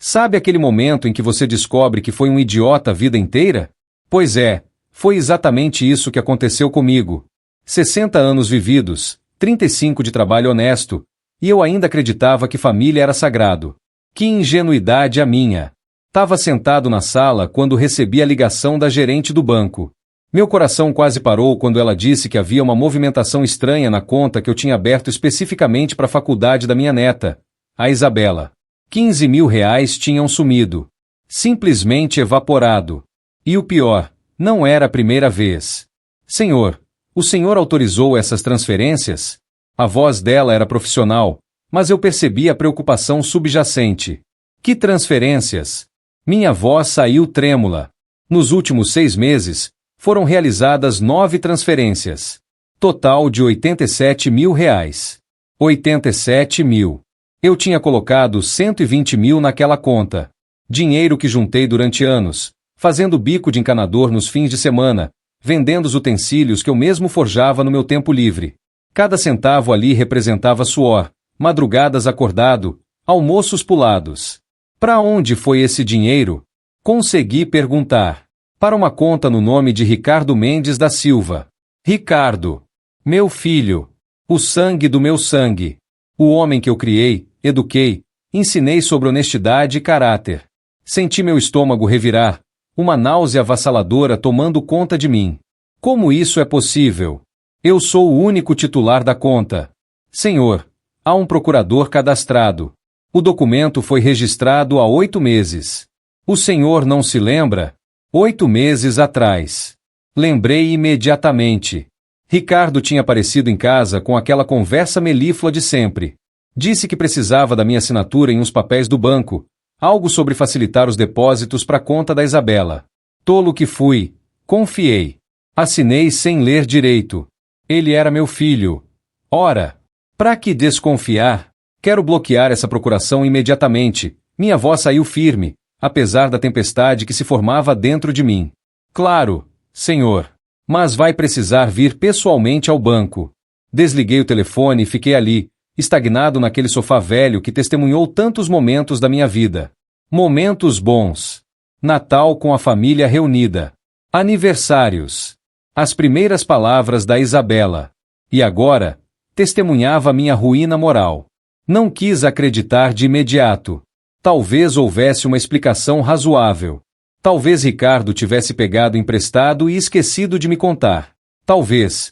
Sabe aquele momento em que você descobre que foi um idiota a vida inteira? Pois é, foi exatamente isso que aconteceu comigo. 60 anos vividos, 35 de trabalho honesto, e eu ainda acreditava que família era sagrado. Que ingenuidade a minha! Tava sentado na sala quando recebi a ligação da gerente do banco. Meu coração quase parou quando ela disse que havia uma movimentação estranha na conta que eu tinha aberto especificamente para a faculdade da minha neta, a Isabela. 15 mil reais tinham sumido. Simplesmente evaporado. E o pior, não era a primeira vez. Senhor, o senhor autorizou essas transferências? A voz dela era profissional, mas eu percebi a preocupação subjacente. Que transferências? Minha voz saiu trêmula. Nos últimos 6 meses, foram realizadas 9 transferências. Total de 87 mil reais. 87 mil. Eu tinha colocado 120 mil naquela conta. Dinheiro que juntei durante anos, fazendo bico de encanador nos fins de semana, vendendo os utensílios que eu mesmo forjava no meu tempo livre. Cada centavo ali representava suor, madrugadas acordado, almoços pulados. Para onde foi esse dinheiro? Consegui perguntar. Para uma conta no nome de Ricardo Mendes da Silva. Ricardo. Meu filho. O sangue do meu sangue. O homem que eu criei, eduquei, ensinei sobre honestidade e caráter. Senti meu estômago revirar, uma náusea avassaladora tomando conta de mim. Como isso é possível? Eu sou o único titular da conta. Senhor, há um procurador cadastrado. O documento foi registrado há 8 meses. O senhor não se lembra? 8 meses atrás. Lembrei imediatamente. Ricardo tinha aparecido em casa com aquela conversa melíflua de sempre. Disse que precisava da minha assinatura em uns papéis do banco, algo sobre facilitar os depósitos para a conta da Isabela. Tolo que fui, confiei. Assinei sem ler direito. Ele era meu filho. Ora, para que desconfiar? Quero bloquear essa procuração imediatamente. Minha voz saiu firme, apesar da tempestade que se formava dentro de mim. Claro, senhor. Mas vai precisar vir pessoalmente ao banco. Desliguei o telefone e fiquei ali, estagnado naquele sofá velho que testemunhou tantos momentos da minha vida. Momentos bons. Natal com a família reunida. Aniversários. As primeiras palavras da Isabela. E agora, testemunhava minha ruína moral. Não quis acreditar de imediato. Talvez houvesse uma explicação razoável. Talvez Ricardo tivesse pegado emprestado e esquecido de me contar. Talvez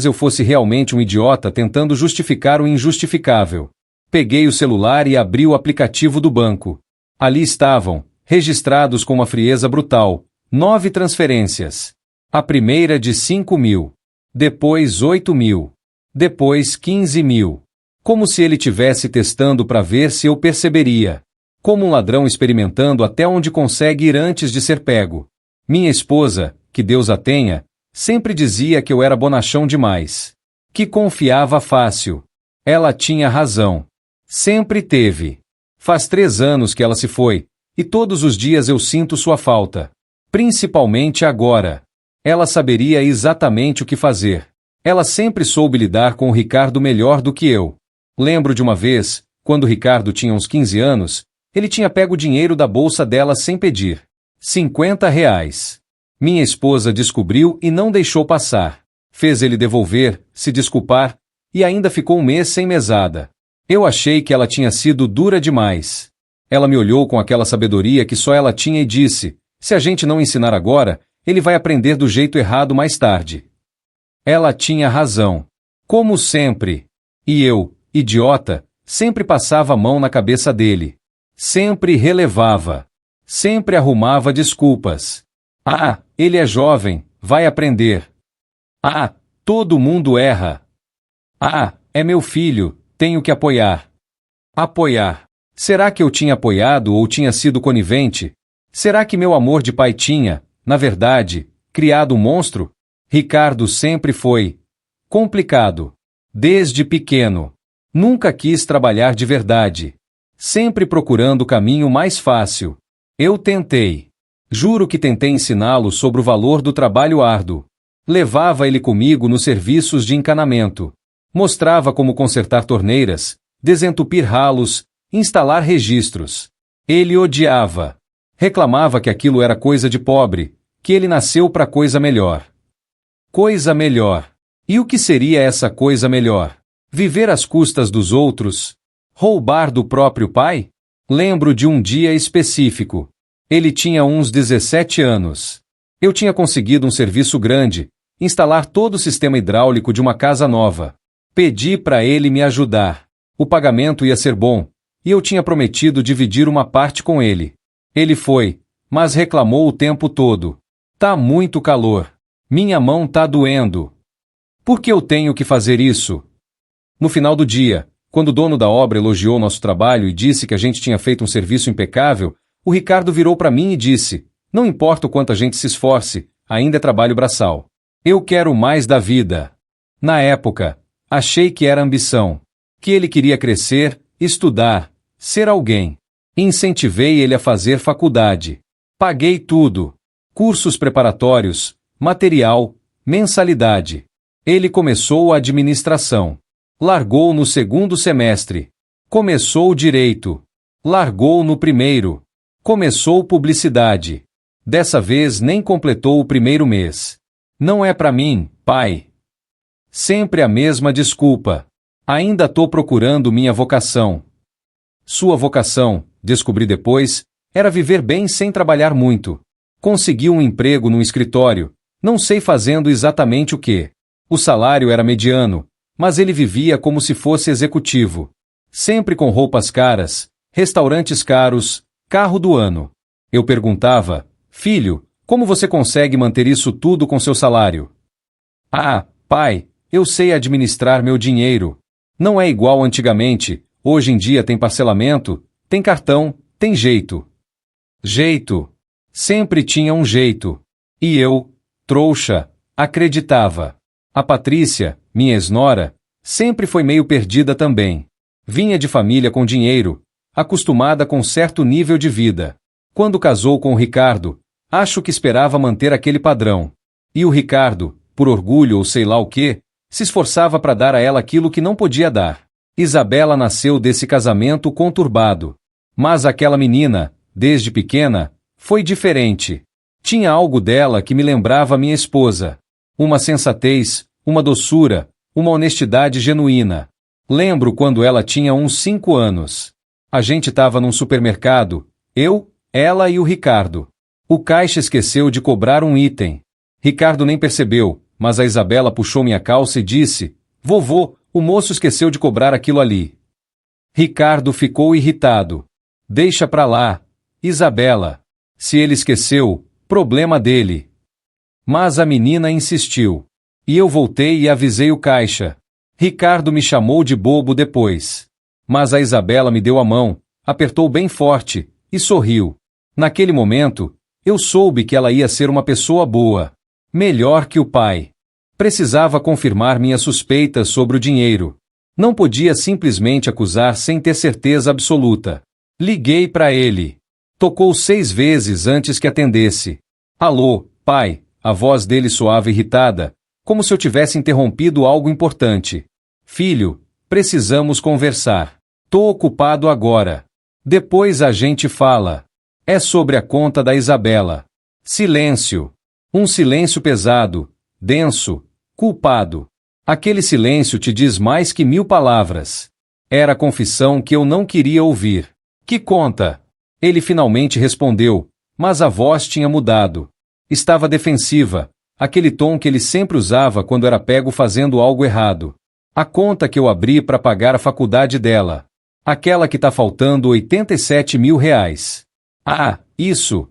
eu fosse realmente um idiota tentando justificar o injustificável. Peguei o celular e abri o aplicativo do banco. Ali estavam, registrados com uma frieza brutal, 9 transferências. A primeira de 5 mil. Depois 8 mil. Depois 15 mil. Como se ele tivesse testando para ver se eu perceberia. Como um ladrão experimentando até onde consegue ir antes de ser pego. Minha esposa, que Deus a tenha, sempre dizia que eu era bonachão demais. Que confiava fácil. Ela tinha razão. Sempre teve. Faz 3 anos que ela se foi, e todos os dias eu sinto sua falta. Principalmente agora. Ela saberia exatamente o que fazer. Ela sempre soube lidar com o Ricardo melhor do que eu. Lembro de uma vez, quando o Ricardo tinha uns 15 anos, ele tinha pego o dinheiro da bolsa dela sem pedir. 50 reais. Minha esposa descobriu e não deixou passar. Fez ele devolver, se desculpar, e ainda ficou 1 mês sem mesada. Eu achei que ela tinha sido dura demais. Ela me olhou com aquela sabedoria que só ela tinha e disse, se a gente não ensinar agora, ele vai aprender do jeito errado mais tarde. Ela tinha razão. Como sempre. E eu, idiota, sempre passava a mão na cabeça dele. Sempre relevava. Sempre arrumava desculpas. Ah, ele é jovem, vai aprender. Ah, todo mundo erra. Ah, é meu filho, tenho que apoiar. Apoiar. Será que eu tinha apoiado ou tinha sido conivente? Será que meu amor de pai tinha, na verdade, criado um monstro? Ricardo sempre foi complicado. Desde pequeno. Nunca quis trabalhar de verdade. Sempre procurando o caminho mais fácil. Eu tentei. Juro que tentei ensiná-lo sobre o valor do trabalho árduo. Levava ele comigo nos serviços de encanamento. Mostrava como consertar torneiras, desentupir ralos, instalar registros. Ele odiava. Reclamava que aquilo era coisa de pobre, que ele nasceu para coisa melhor. Coisa melhor. E o que seria essa coisa melhor? Viver às custas dos outros? Roubar do próprio pai? Lembro de um dia específico. Ele tinha uns 17 anos. Eu tinha conseguido um serviço grande, instalar todo o sistema hidráulico de uma casa nova. Pedi para ele me ajudar. O pagamento ia ser bom, e eu tinha prometido dividir uma parte com ele. Ele foi, mas reclamou o tempo todo. Tá muito calor. Minha mão tá doendo. Por que eu tenho que fazer isso? No final do dia, quando o dono da obra elogiou nosso trabalho e disse que a gente tinha feito um serviço impecável, o Ricardo virou para mim e disse: não importa o quanto a gente se esforce, ainda é trabalho braçal. Eu quero mais da vida. Na época, achei que era ambição. Que ele queria crescer, estudar, ser alguém. Incentivei ele a fazer faculdade. Paguei tudo. Cursos preparatórios, material, mensalidade. Ele começou a administração. Largou no segundo semestre. Começou direito. Largou no primeiro. Começou publicidade. Dessa vez nem completou o primeiro mês. Não é pra mim, pai. Sempre a mesma desculpa. Ainda tô procurando minha vocação. Sua vocação, descobri depois, era viver bem sem trabalhar muito. Conseguiu um emprego num escritório, não sei fazendo exatamente o quê. O salário era mediano, mas ele vivia como se fosse executivo. Sempre com roupas caras, restaurantes caros, carro do ano. Eu perguntava: filho, como você consegue manter isso tudo com seu salário? Ah, pai, eu sei administrar meu dinheiro. Não é igual antigamente, hoje em dia tem parcelamento, tem cartão, tem jeito. Jeito. Sempre tinha um jeito. E eu, trouxa, acreditava. A Patrícia, minha ex-nora, sempre foi meio perdida também. Vinha de família com dinheiro, acostumada com certo nível de vida. Quando casou com o Ricardo, acho que esperava manter aquele padrão. E o Ricardo, por orgulho ou sei lá o quê, se esforçava para dar a ela aquilo que não podia dar. Isabela nasceu desse casamento conturbado. Mas aquela menina, desde pequena, foi diferente. Tinha algo dela que me lembrava minha esposa. Uma sensatez, uma doçura, uma honestidade genuína. Lembro quando ela tinha uns 5 anos. A gente estava num supermercado, eu, ela e o Ricardo. O caixa esqueceu de cobrar um item. Ricardo nem percebeu, mas a Isabela puxou minha calça e disse: vovô, o moço esqueceu de cobrar aquilo ali. Ricardo ficou irritado. Deixa pra lá, Isabela. Se ele esqueceu, problema dele. Mas a menina insistiu. E eu voltei e avisei o caixa. Ricardo me chamou de bobo depois. Mas a Isabela me deu a mão, apertou bem forte, e sorriu. Naquele momento, eu soube que ela ia ser uma pessoa boa. Melhor que o pai. Precisava confirmar minhas suspeitas sobre o dinheiro. Não podia simplesmente acusar sem ter certeza absoluta. Liguei para ele. Tocou 6 vezes antes que atendesse. Alô, pai, a voz dele soava irritada, como se eu tivesse interrompido algo importante. Filho, precisamos conversar. Tô ocupado agora. Depois a gente fala. É sobre a conta da Isabela. Silêncio. Um silêncio pesado, denso, culpado. Aquele silêncio te diz mais que 1000 palavras. Era a confissão que eu não queria ouvir. Que conta? Ele finalmente respondeu, mas a voz tinha mudado. Estava defensiva, aquele tom que ele sempre usava quando era pego fazendo algo errado. A conta que eu abri para pagar a faculdade dela. Aquela que tá faltando 87 mil reais. Ah, isso.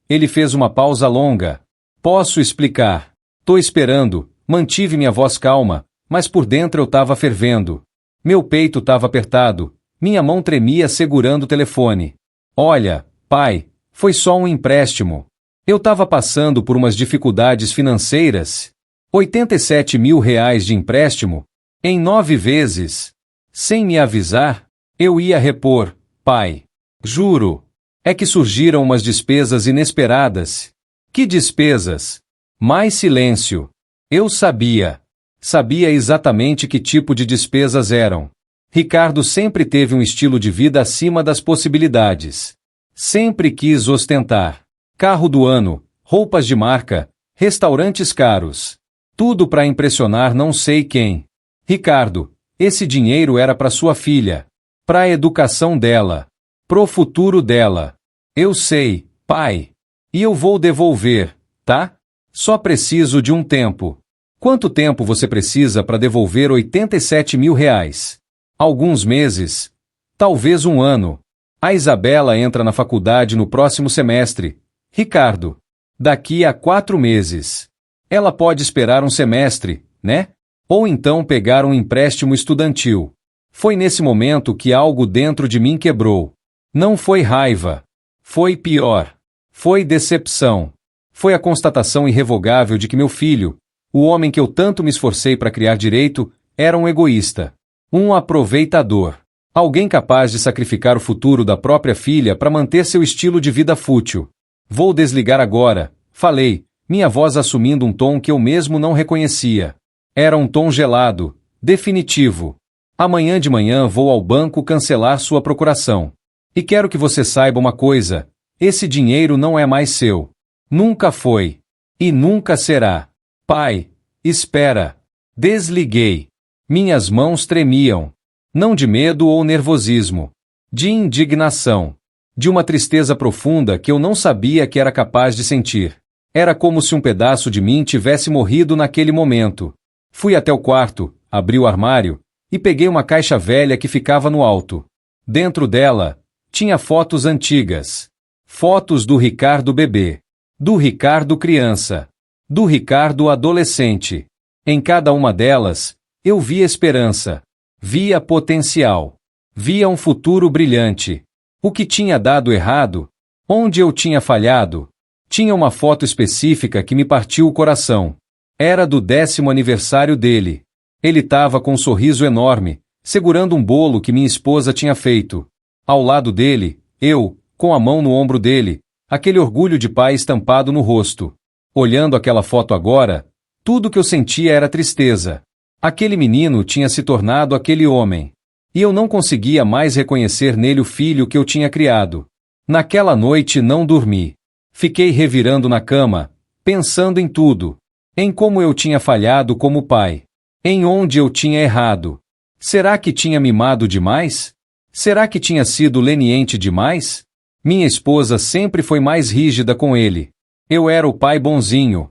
Ele fez uma pausa longa. Posso explicar. Tô esperando, mantive minha voz calma, mas por dentro eu tava fervendo. Meu peito tava apertado, minha mão tremia segurando o telefone. Olha, pai, foi só um empréstimo. Eu tava passando por umas dificuldades financeiras. 87 mil reais de empréstimo? Em 9 vezes? Sem me avisar? Eu ia repor, pai. Juro. É que surgiram umas despesas inesperadas. Que despesas? Mais silêncio. Eu sabia. Sabia exatamente que tipo de despesas eram. Ricardo sempre teve um estilo de vida acima das possibilidades. Sempre quis ostentar. Carro do ano, roupas de marca, restaurantes caros. Tudo para impressionar não sei quem. Ricardo, esse dinheiro era para sua filha. Para a educação dela. Pro futuro dela. Eu sei, pai. E eu vou devolver, tá? Só preciso de um tempo. Quanto tempo você precisa para devolver 87 mil reais? Alguns meses. Talvez um ano. A Isabela entra na faculdade no próximo semestre. Ricardo. Daqui a 4 meses. Ela pode esperar um semestre, né? Ou então pegar um empréstimo estudantil. Foi nesse momento que algo dentro de mim quebrou. Não foi raiva. Foi pior. Foi decepção. Foi a constatação irrevogável de que meu filho, o homem que eu tanto me esforcei para criar direito, era um egoísta. Um aproveitador. Alguém capaz de sacrificar o futuro da própria filha para manter seu estilo de vida fútil. Vou desligar agora, falei, minha voz assumindo um tom que eu mesmo não reconhecia. Era um tom gelado, definitivo. Amanhã de manhã vou ao banco cancelar sua procuração. E quero que você saiba uma coisa, esse dinheiro não é mais seu. Nunca foi. E nunca será. Pai, espera. Desliguei. Minhas mãos tremiam. Não de medo ou nervosismo. De indignação. De uma tristeza profunda que eu não sabia que era capaz de sentir. Era como se um pedaço de mim tivesse morrido naquele momento. Fui até o quarto, abri o armário, e peguei uma caixa velha que ficava no alto. Dentro dela, tinha fotos antigas. Fotos do Ricardo bebê. Do Ricardo criança. Do Ricardo adolescente. Em cada uma delas, eu via esperança. Via potencial. Via um futuro brilhante. O que tinha dado errado? Onde eu tinha falhado? Tinha uma foto específica que me partiu o coração. Era do 10º aniversário dele. Ele estava com um sorriso enorme, segurando um bolo que minha esposa tinha feito. Ao lado dele, eu, com a mão no ombro dele, aquele orgulho de pai estampado no rosto. Olhando aquela foto agora, tudo que eu sentia era tristeza. Aquele menino tinha se tornado aquele homem. E eu não conseguia mais reconhecer nele o filho que eu tinha criado. Naquela noite não dormi. Fiquei revirando na cama, pensando em tudo. Em como eu tinha falhado como pai. Em onde eu tinha errado. Será que tinha mimado demais? Será que tinha sido leniente demais? Minha esposa sempre foi mais rígida com ele. Eu era o pai bonzinho.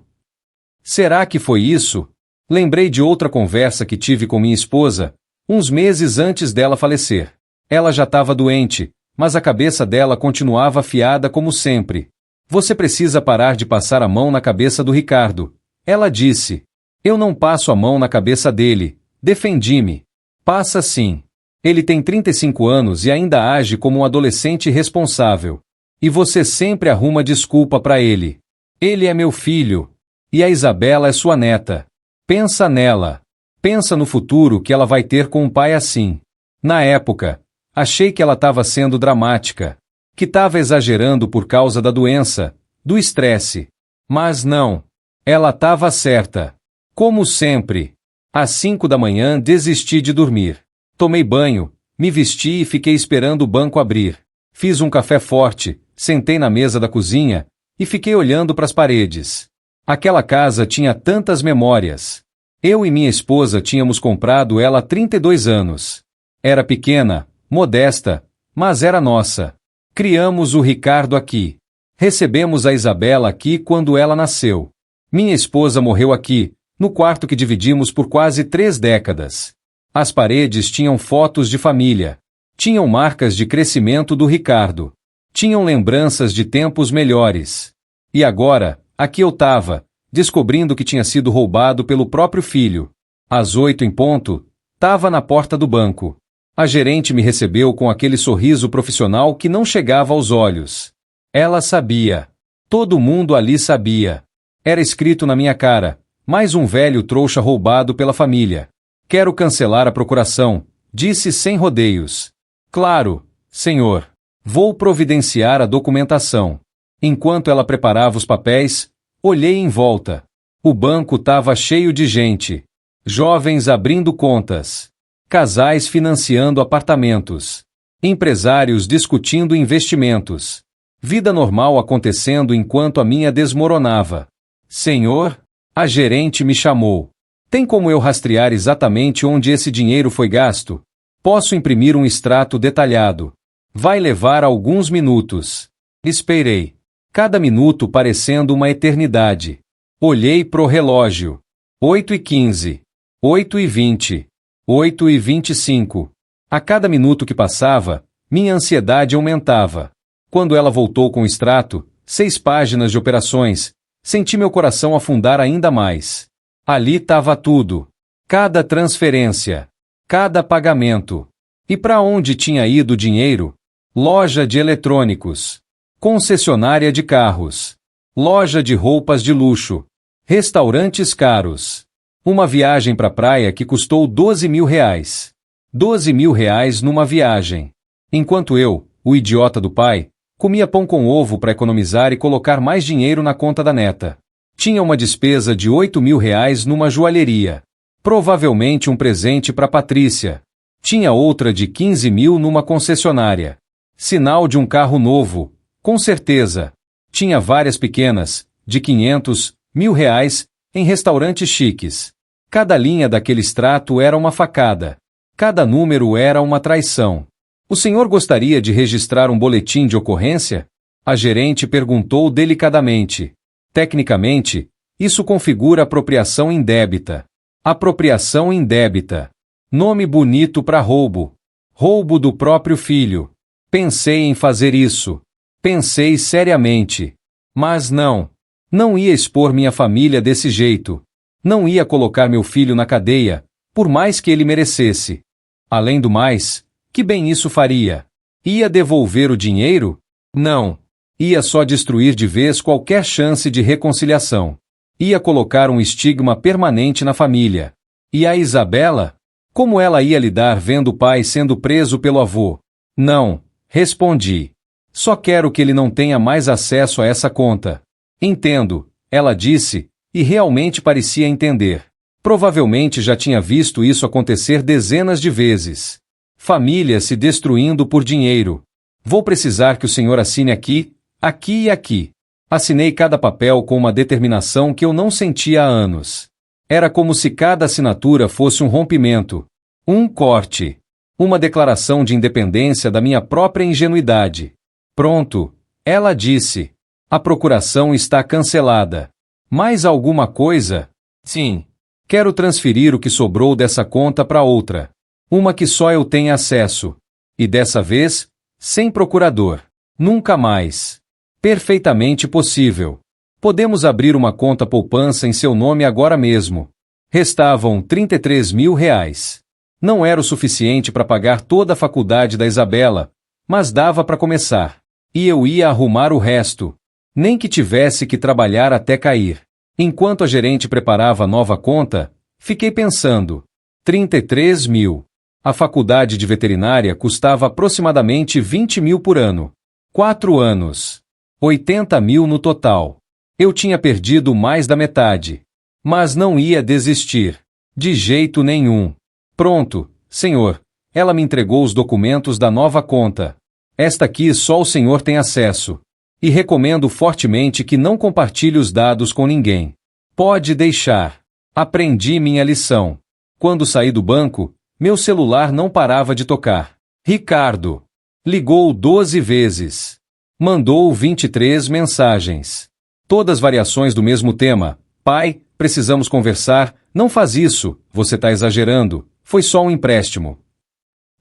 Será que foi isso? Lembrei de outra conversa que tive com minha esposa, uns meses antes dela falecer. Ela já estava doente, mas a cabeça dela continuava afiada como sempre. Você precisa parar de passar a mão na cabeça do Ricardo. Ela disse. Eu não passo a mão na cabeça dele. Defendi-me. Passa sim. Ele tem 35 anos e ainda age como um adolescente irresponsável. E você sempre arruma desculpa para ele. Ele é meu filho. E a Isabela é sua neta. Pensa nela. Pensa no futuro que ela vai ter com um pai assim. Na época, achei que ela estava sendo dramática. Que estava exagerando por causa da doença, do estresse. Mas não. Ela estava certa. Como sempre. Às 5 da manhã desisti de dormir. Tomei banho, me vesti e fiquei esperando o banco abrir. Fiz um café forte, sentei na mesa da cozinha e fiquei olhando para as paredes. Aquela casa tinha tantas memórias. Eu e minha esposa tínhamos comprado ela há 32 anos. Era pequena, modesta, mas era nossa. Criamos o Ricardo aqui. Recebemos a Isabela aqui quando ela nasceu. Minha esposa morreu aqui, no quarto que dividimos por quase 3 décadas. As paredes tinham fotos de família. Tinham marcas de crescimento do Ricardo. Tinham lembranças de tempos melhores. E agora, aqui eu estava, descobrindo que tinha sido roubado pelo próprio filho. Às 8 em ponto, estava na porta do banco. A gerente me recebeu com aquele sorriso profissional que não chegava aos olhos. Ela sabia. Todo mundo ali sabia. Era escrito na minha cara, mais um velho trouxa roubado pela família. Quero cancelar a procuração, disse sem rodeios. Claro, senhor. Vou providenciar a documentação. Enquanto ela preparava os papéis, olhei em volta. O banco estava cheio de gente. Jovens abrindo contas. Casais financiando apartamentos. Empresários discutindo investimentos. Vida normal acontecendo enquanto a minha desmoronava. Senhor, a gerente me chamou. Tem como eu rastrear exatamente onde esse dinheiro foi gasto? Posso imprimir um extrato detalhado. Vai levar alguns minutos. Esperei. Cada minuto parecendo uma eternidade. Olhei pro relógio. 8h15. 8h20. 8h25. A cada minuto que passava, minha ansiedade aumentava. Quando ela voltou com o extrato, 6 páginas de operações, senti meu coração afundar ainda mais. Ali estava tudo. Cada transferência. Cada pagamento. E para onde tinha ido o dinheiro? Loja de eletrônicos. Concessionária de carros. Loja de roupas de luxo. Restaurantes caros. Uma viagem para a praia que custou R$12.000. R$12.000 numa viagem. Enquanto eu, o idiota do pai, comia pão com ovo para economizar e colocar mais dinheiro na conta da neta. Tinha uma despesa de R$8.000 numa joalheria. Provavelmente um presente para Patrícia. Tinha outra de 15.000 numa concessionária. Sinal de um carro novo, com certeza. Tinha várias pequenas, de 500, R$1.000, em restaurantes chiques. Cada linha daquele extrato era uma facada. Cada número era uma traição. O senhor gostaria de registrar um boletim de ocorrência? A gerente perguntou delicadamente. Tecnicamente, isso configura apropriação indébita. Apropriação indébita. Nome bonito para roubo. Roubo do próprio filho. Pensei em fazer isso. Pensei seriamente. Mas não. Não ia expor minha família desse jeito. Não ia colocar meu filho na cadeia, por mais que ele merecesse. Além do mais, que bem isso faria? Ia devolver o dinheiro? Não. Ia só destruir de vez qualquer chance de reconciliação. Ia colocar um estigma permanente na família. E a Isabela? Como ela ia lidar vendo o pai sendo preso pelo avô? Não, respondi. Só quero que ele não tenha mais acesso a essa conta. Entendo, ela disse, e realmente parecia entender. Provavelmente já tinha visto isso acontecer dezenas de vezes. Família se destruindo por dinheiro. Vou precisar que o senhor assine aqui, aqui e aqui. Assinei cada papel com uma determinação que eu não sentia há anos. Era como se cada assinatura fosse um rompimento, um corte, uma declaração de independência da minha própria ingenuidade. Pronto, ela disse. A procuração está cancelada. Mais alguma coisa? Sim. Quero transferir o que sobrou dessa conta para outra. Uma que só eu tenha acesso. E dessa vez, sem procurador. Nunca mais. Perfeitamente possível. Podemos abrir uma conta poupança em seu nome agora mesmo. Restavam R$33.000. Não era o suficiente para pagar toda a faculdade da Isabela, mas dava para começar. E eu ia arrumar o resto. Nem que tivesse que trabalhar até cair. Enquanto a gerente preparava a nova conta, fiquei pensando. 33.000. A faculdade de veterinária custava aproximadamente 20.000 por ano. 4 anos. 80.000 no total. Eu tinha perdido mais da metade. Mas não ia desistir. De jeito nenhum. Pronto, senhor. Ela me entregou os documentos da nova conta. Esta aqui só o senhor tem acesso. E recomendo fortemente que não compartilhe os dados com ninguém. Pode deixar. Aprendi minha lição. Quando saí do banco, meu celular não parava de tocar. Ricardo. Ligou 12 vezes. Mandou 23 mensagens. Todas variações do mesmo tema. Pai, precisamos conversar. Não faz isso, você está exagerando. Foi só um empréstimo.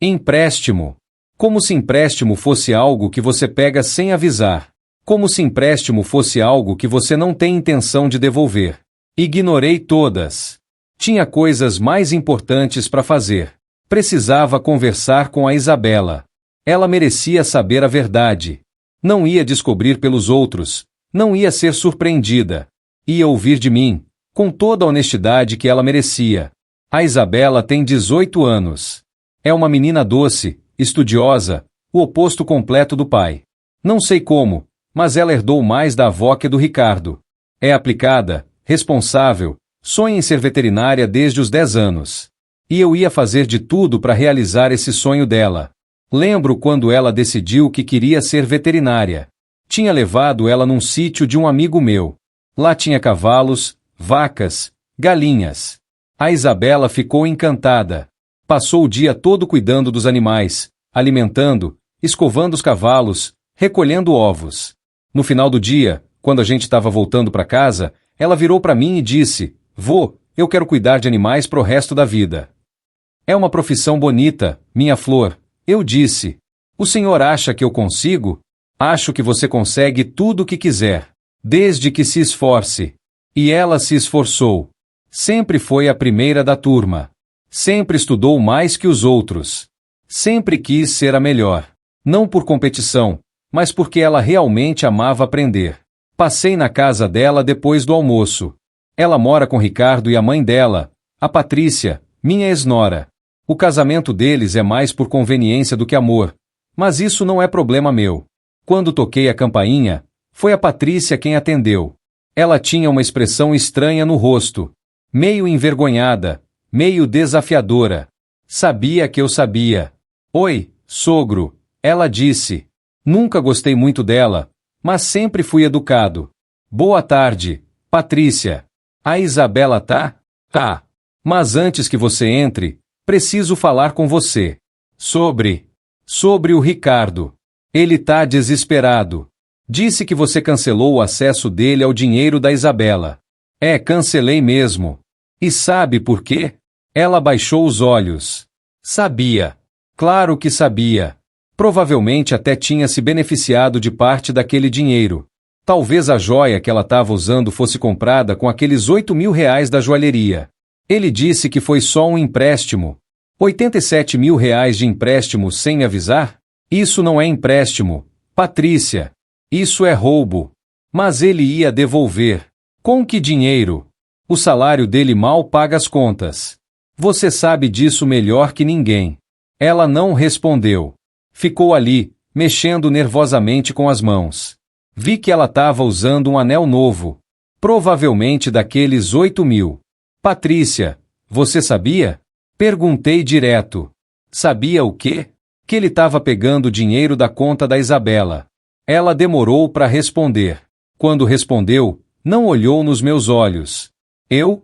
Empréstimo. Como se empréstimo fosse algo que você pega sem avisar. Como se empréstimo fosse algo que você não tem intenção de devolver. Ignorei todas. Tinha coisas mais importantes para fazer. Precisava conversar com a Isabela. Ela merecia saber a verdade. Não ia descobrir pelos outros. Não ia ser surpreendida. Ia ouvir de mim, com toda a honestidade que ela merecia. A Isabela tem 18 anos. É uma menina doce, estudiosa, o oposto completo do pai. Não sei como, mas ela herdou mais da avó que do Ricardo. É aplicada, responsável, sonha em ser veterinária desde os 10 anos. E eu ia fazer de tudo para realizar esse sonho dela. Lembro quando ela decidiu que queria ser veterinária. Tinha levado ela num sítio de um amigo meu. Lá tinha cavalos, vacas, galinhas. A Isabela ficou encantada. Passou o dia todo cuidando dos animais, alimentando, escovando os cavalos, recolhendo ovos. No final do dia, quando a gente estava voltando para casa, ela virou para mim e disse: "Vô, eu quero cuidar de animais pro resto da vida." "É uma profissão bonita, minha flor." Eu disse. "O senhor acha que eu consigo?" "Acho que você consegue tudo o que quiser, desde que se esforce." E ela se esforçou. Sempre foi a primeira da turma. Sempre estudou mais que os outros. Sempre quis ser a melhor. Não por competição, mas porque ela realmente amava aprender. Passei na casa dela depois do almoço. Ela mora com Ricardo e a mãe dela, a Patrícia, minha ex-nora. O casamento deles é mais por conveniência do que amor, mas isso não é problema meu. Quando toquei a campainha, foi a Patrícia quem atendeu. Ela tinha uma expressão estranha no rosto, meio envergonhada, meio desafiadora. Sabia que eu sabia. "Oi, sogro," ela disse. Nunca gostei muito dela, mas sempre fui educado. "Boa tarde, Patrícia. A Isabela tá?" "Tá. Mas antes que você entre, preciso falar com você. Sobre o Ricardo. Ele tá desesperado. Disse que você cancelou o acesso dele ao dinheiro da Isabela." "É, cancelei mesmo." "E sabe por quê?" Ela baixou os olhos. Sabia. Claro que sabia. Provavelmente até tinha se beneficiado de parte daquele dinheiro. Talvez a joia que ela estava usando fosse comprada com aqueles 8.000 reais da joalheria. Ele disse que foi só um empréstimo. 87.000 reais de empréstimo sem me avisar? Isso não é empréstimo, Patrícia. Isso é roubo. Mas ele ia devolver. Com que dinheiro? O salário dele mal paga as contas. Você sabe disso melhor que ninguém. Ela não respondeu. Ficou ali, mexendo nervosamente com as mãos. Vi que ela estava usando um anel novo. Provavelmente daqueles 8.000. Patrícia, você sabia? Perguntei direto. Sabia o quê? Que ele estava pegando dinheiro da conta da Isabela. Ela demorou para responder. Quando respondeu, não olhou nos meus olhos. Eu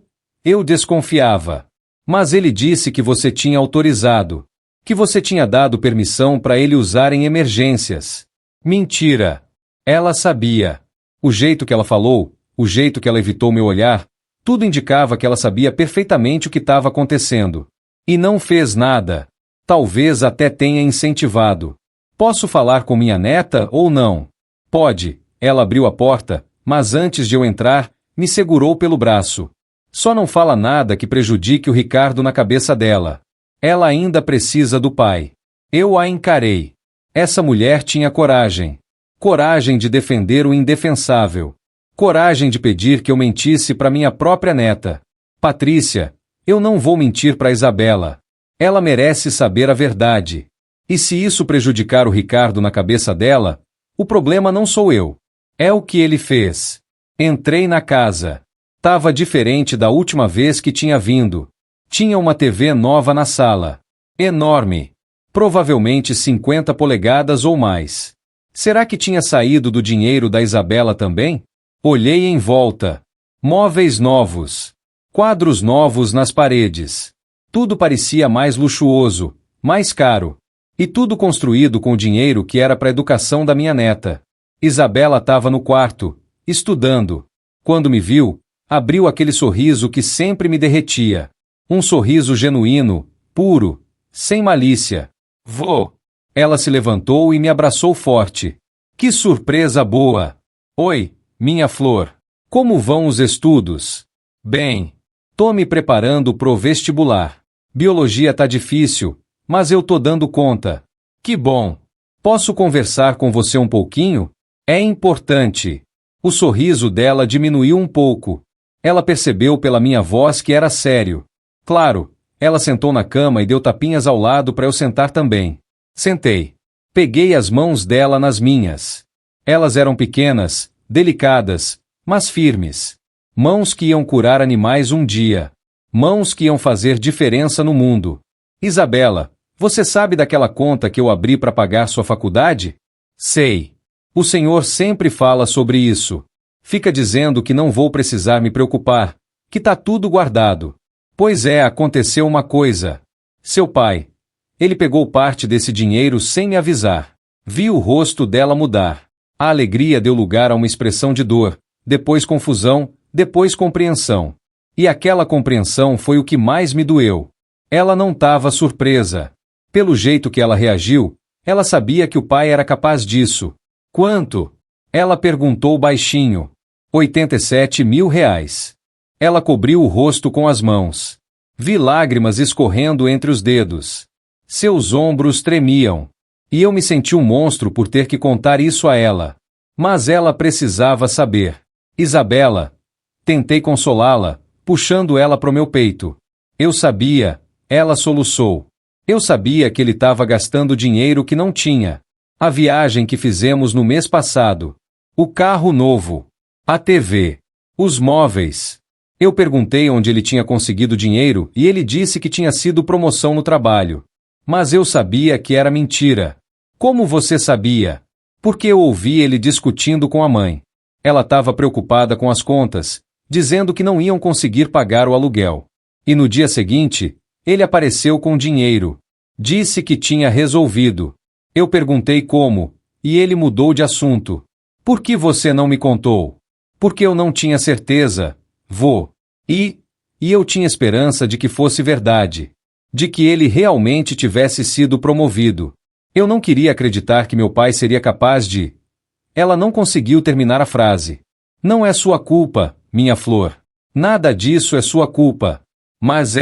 desconfiava. Mas ele disse que você tinha autorizado. Que você tinha dado permissão para ele usar em emergências. Mentira. Ela sabia. O jeito que ela falou, o jeito que ela evitou meu olhar, tudo indicava que ela sabia perfeitamente o que estava acontecendo. E não fez nada. Talvez até tenha incentivado. Posso falar com minha neta ou não? Pode. Ela abriu a porta, mas antes de eu entrar, me segurou pelo braço. Só não fala nada que prejudique o Ricardo na cabeça dela. Ela ainda precisa do pai. Eu a encarei. Essa mulher tinha coragem. Coragem de defender o indefensável. Coragem de pedir que eu mentisse para minha própria neta. Patrícia, eu não vou mentir para Isabela. Ela merece saber a verdade. E se isso prejudicar o Ricardo na cabeça dela, o problema não sou eu. É o que ele fez. Entrei na casa. Tava diferente da última vez que tinha vindo. Tinha uma TV nova na sala. Enorme. Provavelmente 50 polegadas ou mais. Será que tinha saído do dinheiro da Isabela também? Olhei em volta. Móveis novos. Quadros novos nas paredes. Tudo parecia mais luxuoso, mais caro. E tudo construído com o dinheiro que era para a educação da minha neta. Isabela estava no quarto, estudando. Quando me viu, abriu aquele sorriso que sempre me derretia. Um sorriso genuíno, puro, sem malícia. Vô! Ela se levantou e me abraçou forte. Que surpresa boa! Oi, minha flor. Como vão os estudos? Bem. Tô me preparando pro vestibular. Biologia tá difícil, mas eu tô dando conta. Que bom. Posso conversar com você um pouquinho? É importante. O sorriso dela diminuiu um pouco. Ela percebeu pela minha voz que era sério. Claro, ela sentou na cama e deu tapinhas ao lado para eu sentar também. Sentei. Peguei as mãos dela nas minhas. Elas eram pequenas, delicadas, mas firmes. Mãos que iam curar animais um dia. Mãos que iam fazer diferença no mundo. Isabela, você sabe daquela conta que eu abri para pagar sua faculdade? Sei. O Senhor sempre fala sobre isso. Fica dizendo que não vou precisar me preocupar, que tá tudo guardado. Pois é, aconteceu uma coisa. Seu pai. Ele pegou parte desse dinheiro sem me avisar. Vi o rosto dela mudar. A alegria deu lugar a uma expressão de dor, depois confusão, depois compreensão. E aquela compreensão foi o que mais me doeu. Ela não estava surpresa. Pelo jeito que ela reagiu, ela sabia que o pai era capaz disso. Quanto? Ela perguntou baixinho. 87 mil reais. Ela cobriu o rosto com as mãos. Vi lágrimas escorrendo entre os dedos. Seus ombros tremiam. E eu me senti um monstro por ter que contar isso a ela. Mas ela precisava saber. Isabela. Tentei consolá-la, puxando ela pro meu peito. Eu sabia, ela soluçou. Eu sabia que ele estava gastando dinheiro que não tinha. A viagem que fizemos no mês passado. O carro novo. A TV. Os móveis. Eu perguntei onde ele tinha conseguido dinheiro e ele disse que tinha sido promoção no trabalho. Mas eu sabia que era mentira. Como você sabia? Porque eu ouvi ele discutindo com a mãe. Ela estava preocupada com as contas, dizendo que não iam conseguir pagar o aluguel. E no dia seguinte, ele apareceu com dinheiro. Disse que tinha resolvido. Eu perguntei como, e ele mudou de assunto. Por que você não me contou? Porque eu não tinha certeza, vô. E eu tinha esperança de que fosse verdade. De que ele realmente tivesse sido promovido. Eu não queria acreditar que meu pai seria capaz de... Ela não conseguiu terminar a frase. Não é sua culpa, minha flor. Nada disso é sua culpa. Mas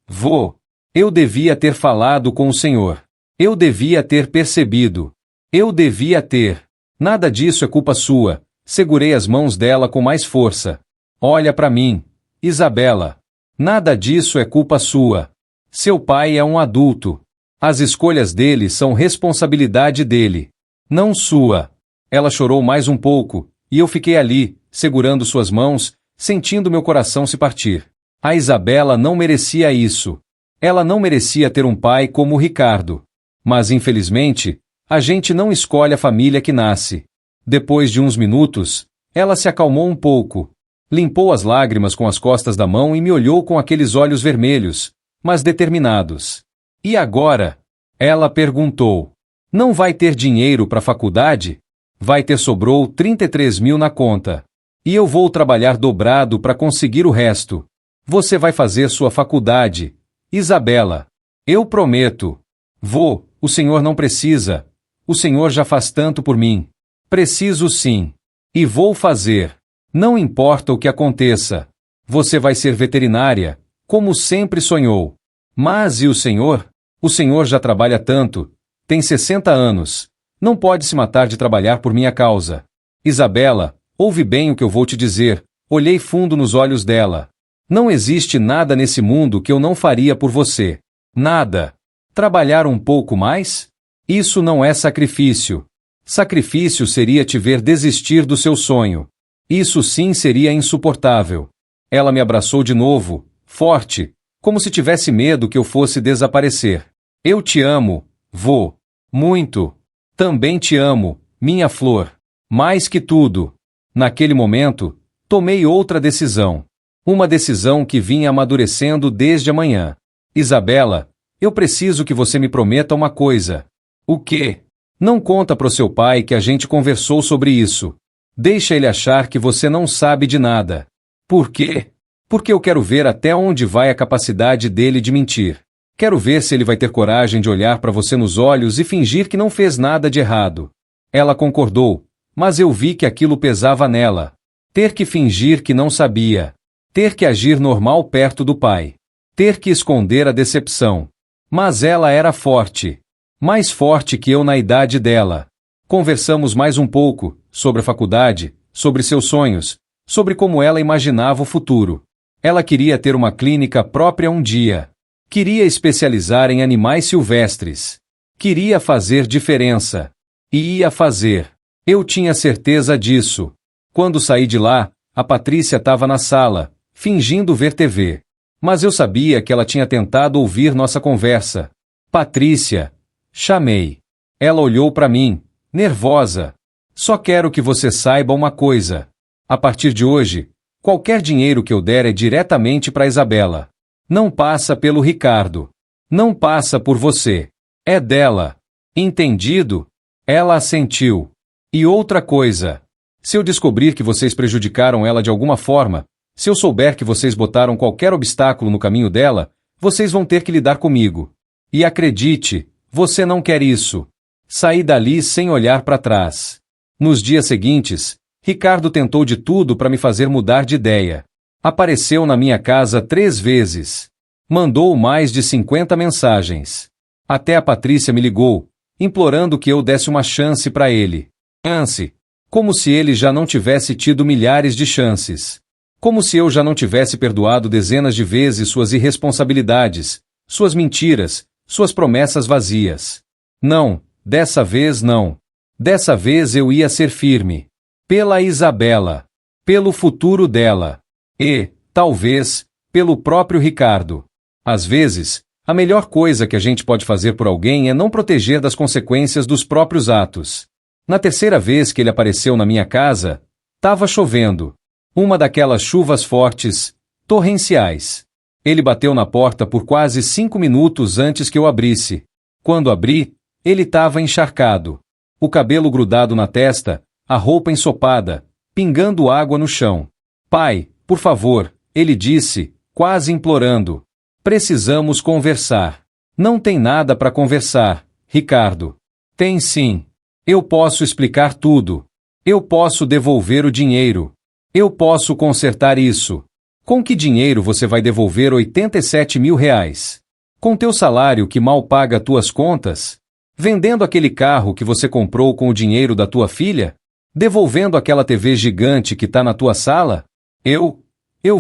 vô. Eu devia ter falado com o Senhor. Eu devia ter percebido. Eu devia ter. Nada disso é culpa sua. Segurei as mãos dela com mais força. Olha para mim, Isabela. Nada disso é culpa sua. Seu pai é um adulto. As escolhas dele são responsabilidade dele. Não sua. Ela chorou mais um pouco, e eu fiquei ali, segurando suas mãos, sentindo meu coração se partir. A Isabela não merecia isso. Ela não merecia ter um pai como o Ricardo. Mas, infelizmente, a gente não escolhe a família que nasce. Depois de uns minutos, ela se acalmou um pouco. Limpou as lágrimas com as costas da mão e me olhou com aqueles olhos vermelhos, mas determinados. E agora? Ela perguntou. Não vai ter dinheiro para a faculdade? Vai ter, sobrou 33 mil na conta. E eu vou trabalhar dobrado para conseguir o resto. Você vai fazer sua faculdade, Isabela. Eu prometo. Vô, o senhor não precisa. O senhor já faz tanto por mim. Preciso sim. E vou fazer. Não importa o que aconteça. Você vai ser veterinária, como sempre sonhou. Mas e o senhor? O senhor já trabalha tanto. Tem 60 anos. Não pode se matar de trabalhar por minha causa. Isabela, ouve bem o que eu vou te dizer. Olhei fundo nos olhos dela. Não existe nada nesse mundo que eu não faria por você. Nada. Trabalhar um pouco mais? Isso não é sacrifício. Sacrifício seria te ver desistir do seu sonho. Isso sim seria insuportável. Ela me abraçou de novo, forte, como se tivesse medo que eu fosse desaparecer. Eu te amo, vô. Muito. Também te amo, minha flor. Mais que tudo. Naquele momento, tomei outra decisão. Uma decisão que vinha amadurecendo desde a manhã. Isabela, eu preciso que você me prometa uma coisa. O quê? Não conta pro seu pai que a gente conversou sobre isso. Deixa ele achar que você não sabe de nada. Por quê? Porque eu quero ver até onde vai a capacidade dele de mentir. Quero ver se ele vai ter coragem de olhar para você nos olhos e fingir que não fez nada de errado. Ela concordou, mas eu vi que aquilo pesava nela. Ter que fingir que não sabia. Ter que agir normal perto do pai. Ter que esconder a decepção. Mas ela era forte. Mais forte que eu na idade dela. Conversamos mais um pouco, sobre a faculdade, sobre seus sonhos, sobre como ela imaginava o futuro. Ela queria ter uma clínica própria um dia. Queria especializar em animais silvestres. Queria fazer diferença. E ia fazer. Eu tinha certeza disso. Quando saí de lá, a Patrícia estava na sala, fingindo ver TV. Mas eu sabia que ela tinha tentado ouvir nossa conversa. Patrícia. Chamei. Ela olhou para mim, nervosa. Só quero que você saiba uma coisa. A partir de hoje, qualquer dinheiro que eu der é diretamente para Isabela. Não passa pelo Ricardo. Não passa por você. É dela. Entendido? Ela assentiu. E outra coisa. Se eu descobrir que vocês prejudicaram ela de alguma forma, se eu souber que vocês botaram qualquer obstáculo no caminho dela, vocês vão ter que lidar comigo. E acredite, você não quer isso. Saí dali sem olhar para trás. Nos dias seguintes, Ricardo tentou de tudo para me fazer mudar de ideia. Apareceu na minha casa 3 vezes. Mandou mais de 50 mensagens. Até a Patrícia me ligou, implorando que eu desse uma chance para ele. Chance. Como se ele já não tivesse tido milhares de chances. Como se eu já não tivesse perdoado dezenas de vezes suas irresponsabilidades, suas mentiras, suas promessas vazias. Não, dessa vez não. Dessa vez eu ia ser firme. Pela Isabela. Pelo futuro dela. E, talvez, pelo próprio Ricardo. Às vezes, a melhor coisa que a gente pode fazer por alguém é não proteger das consequências dos próprios atos. Na terceira vez que ele apareceu na minha casa, estava chovendo. Uma daquelas chuvas fortes, torrenciais. Ele bateu na porta por quase 5 minutos antes que eu abrisse. Quando abri, ele estava encharcado. O cabelo grudado na testa, a roupa ensopada, pingando água no chão. Pai, por favor, ele disse, quase implorando. Precisamos conversar. Não tem nada para conversar, Ricardo. Tem sim. Eu posso explicar tudo. Eu posso devolver o dinheiro. Eu posso consertar isso. Com que dinheiro você vai devolver 87 mil reais? Com teu salário que mal paga tuas contas? Vendendo aquele carro que você comprou com o dinheiro da tua filha? Devolvendo aquela TV gigante que tá na tua sala? Eu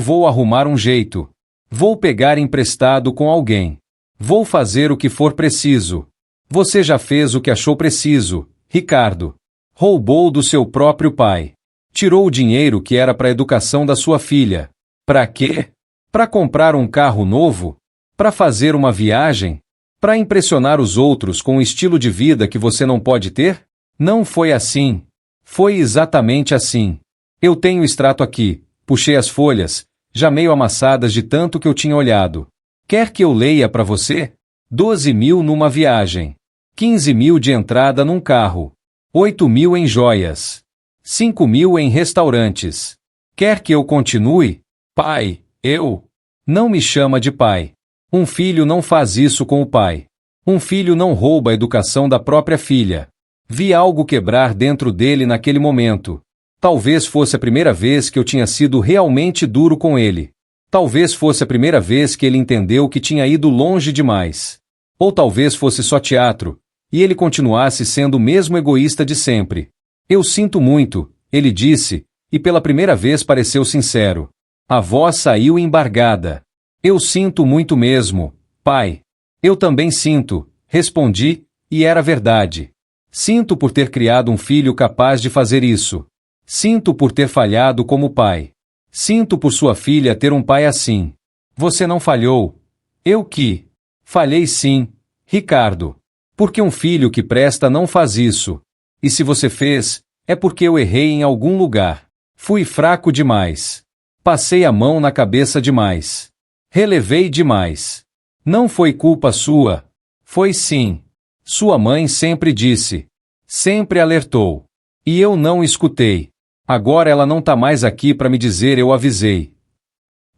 vou arrumar um jeito. Vou pegar emprestado com alguém. Vou fazer o que for preciso. Você já fez o que achou preciso, Ricardo. Roubou do seu próprio pai. Tirou o dinheiro que era para a educação da sua filha. Para quê? Para comprar um carro novo? Para fazer uma viagem? Para impressionar os outros com um estilo de vida que você não pode ter? Não foi assim. Foi exatamente assim. Eu tenho o extrato aqui. Puxei as folhas, já meio amassadas de tanto que eu tinha olhado. Quer que eu leia para você? 12 mil numa viagem. 15 mil de entrada num carro. 8 mil em joias. 5 mil em restaurantes. Quer que eu continue? Pai, eu. Não me chama de pai. Um filho não faz isso com o pai. Um filho não rouba a educação da própria filha. Vi algo quebrar dentro dele naquele momento. Talvez fosse a primeira vez que eu tinha sido realmente duro com ele. Talvez fosse a primeira vez que ele entendeu que tinha ido longe demais. Ou talvez fosse só teatro, e ele continuasse sendo o mesmo egoísta de sempre. Eu sinto muito, ele disse, e pela primeira vez pareceu sincero. A voz saiu embargada. Eu sinto muito mesmo, pai. Eu também sinto, respondi, e era verdade. Sinto por ter criado um filho capaz de fazer isso. Sinto por ter falhado como pai. Sinto por sua filha ter um pai assim. Você não falhou. Eu que? Falhei sim, Ricardo. Porque um filho que presta não faz isso. E se você fez, é porque eu errei em algum lugar. Fui fraco demais. Passei a mão na cabeça demais. Relevei demais. Não foi culpa sua. Foi sim. Sua mãe sempre disse. Sempre alertou. E eu não escutei. Agora ela não tá mais aqui para me dizer eu avisei.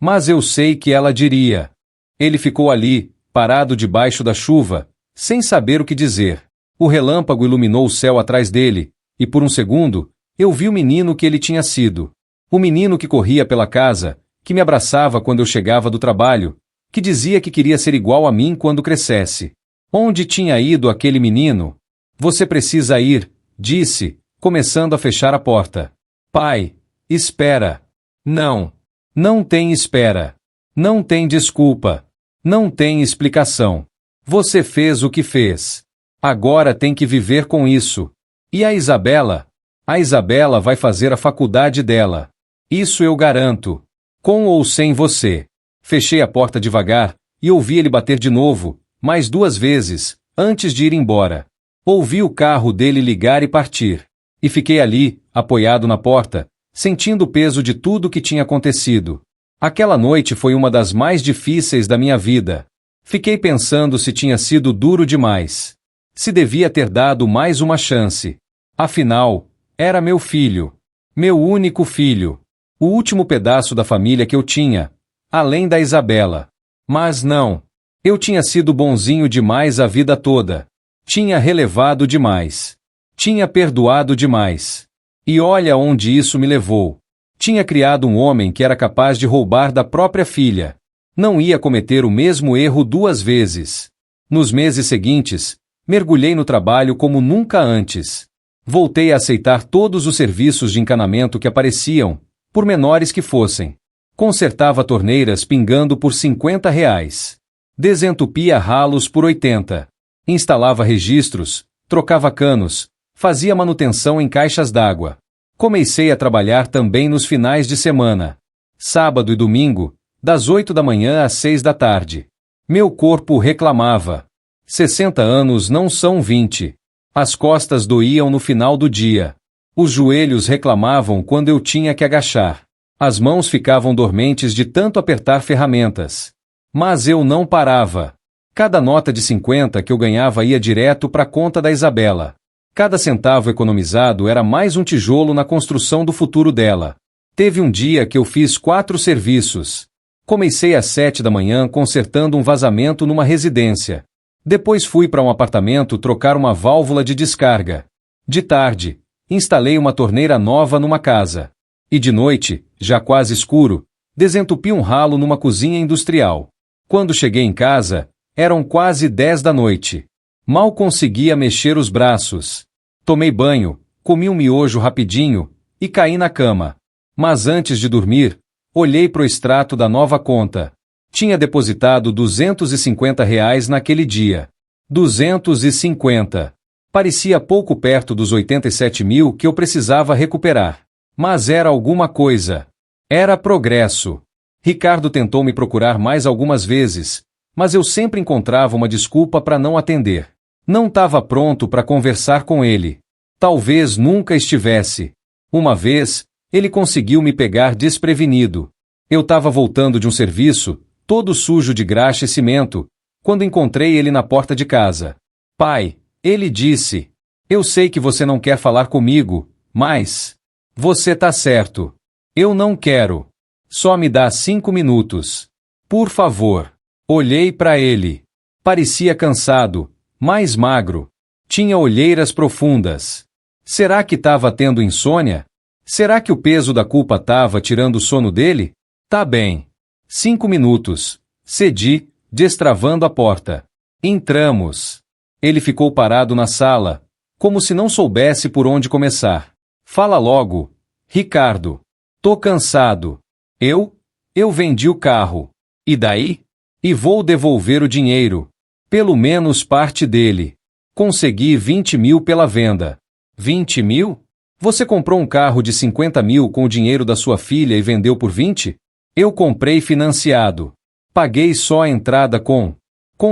Mas eu sei que ela diria. Ele ficou ali, parado debaixo da chuva, sem saber o que dizer. O relâmpago iluminou o céu atrás dele, e por um segundo, eu vi o menino que ele tinha sido. O menino que corria pela casa, que me abraçava quando eu chegava do trabalho, que dizia que queria ser igual a mim quando crescesse. Onde tinha ido aquele menino? Você precisa ir, disse, começando a fechar a porta. Pai, espera. Não. Não tem espera. Não tem desculpa. Não tem explicação. Você fez o que fez. Agora tem que viver com isso. E a Isabela? A Isabela vai fazer a faculdade dela. Isso eu garanto. Com ou sem você. Fechei a porta devagar e ouvi ele bater de novo, mais 2 vezes, antes de ir embora. Ouvi o carro dele ligar e partir. E fiquei ali, apoiado na porta, sentindo o peso de tudo que tinha acontecido. Aquela noite foi uma das mais difíceis da minha vida. Fiquei pensando se tinha sido duro demais. Se devia ter dado mais uma chance. Afinal, era meu filho. Meu único filho. O último pedaço da família que eu tinha, além da Isabela. Mas não. Eu tinha sido bonzinho demais a vida toda. Tinha relevado demais. Tinha perdoado demais. E olha onde isso me levou. Tinha criado um homem que era capaz de roubar da própria filha. Não ia cometer o mesmo erro 2 vezes. Nos meses seguintes, mergulhei no trabalho como nunca antes. Voltei a aceitar todos os serviços de encanamento que apareciam, por menores que fossem. Consertava torneiras pingando por R$ 50. Desentupia ralos por 80. Instalava registros, trocava canos, fazia manutenção em caixas d'água. Comecei a trabalhar também nos finais de semana. Sábado e domingo, das 8 da manhã às 6 da tarde. Meu corpo reclamava. 60 anos não são 20. As costas doíam no final do dia. Os joelhos reclamavam quando eu tinha que agachar. As mãos ficavam dormentes de tanto apertar ferramentas. Mas eu não parava. Cada nota de 50 que eu ganhava ia direto para a conta da Isabela. Cada centavo economizado era mais um tijolo na construção do futuro dela. Teve um dia que eu fiz 4 serviços. Comecei às 7 da manhã consertando um vazamento numa residência. Depois fui para um apartamento trocar uma válvula de descarga. De tarde, instalei uma torneira nova numa casa. E de noite, já quase escuro, desentupi um ralo numa cozinha industrial. Quando cheguei em casa, eram quase 10 da noite. Mal conseguia mexer os braços. Tomei banho, comi um miojo rapidinho e caí na cama. Mas antes de dormir, olhei pro extrato da nova conta. Tinha depositado R$ 250 naquele dia. 250. Parecia pouco perto dos 87 mil que eu precisava recuperar. Mas era alguma coisa. Era progresso. Ricardo tentou me procurar mais algumas vezes, mas eu sempre encontrava uma desculpa para não atender. Não estava pronto para conversar com ele. Talvez nunca estivesse. Uma vez, ele conseguiu me pegar desprevenido. Eu estava voltando de um serviço, todo sujo de graxa e cimento, quando encontrei ele na porta de casa. Pai, ele disse, eu sei que você não quer falar comigo, mas... Você tá certo. Eu não quero. Só me dá 5 minutos. Por favor. Olhei para ele. Parecia cansado, mais magro. Tinha olheiras profundas. Será que estava tendo insônia? Será que o peso da culpa estava tirando o sono dele? Tá bem. 5 minutos. Cedi, destravando a porta. Entramos. Ele ficou parado na sala, como se não soubesse por onde começar. Fala logo, Ricardo. Tô cansado. Eu vendi o carro. E daí? E vou devolver o dinheiro. Pelo menos parte dele. Consegui 20 mil pela venda. 20 mil? Você comprou um carro de 50 mil com o dinheiro da sua filha e vendeu por 20? Eu comprei financiado. Paguei só a entrada com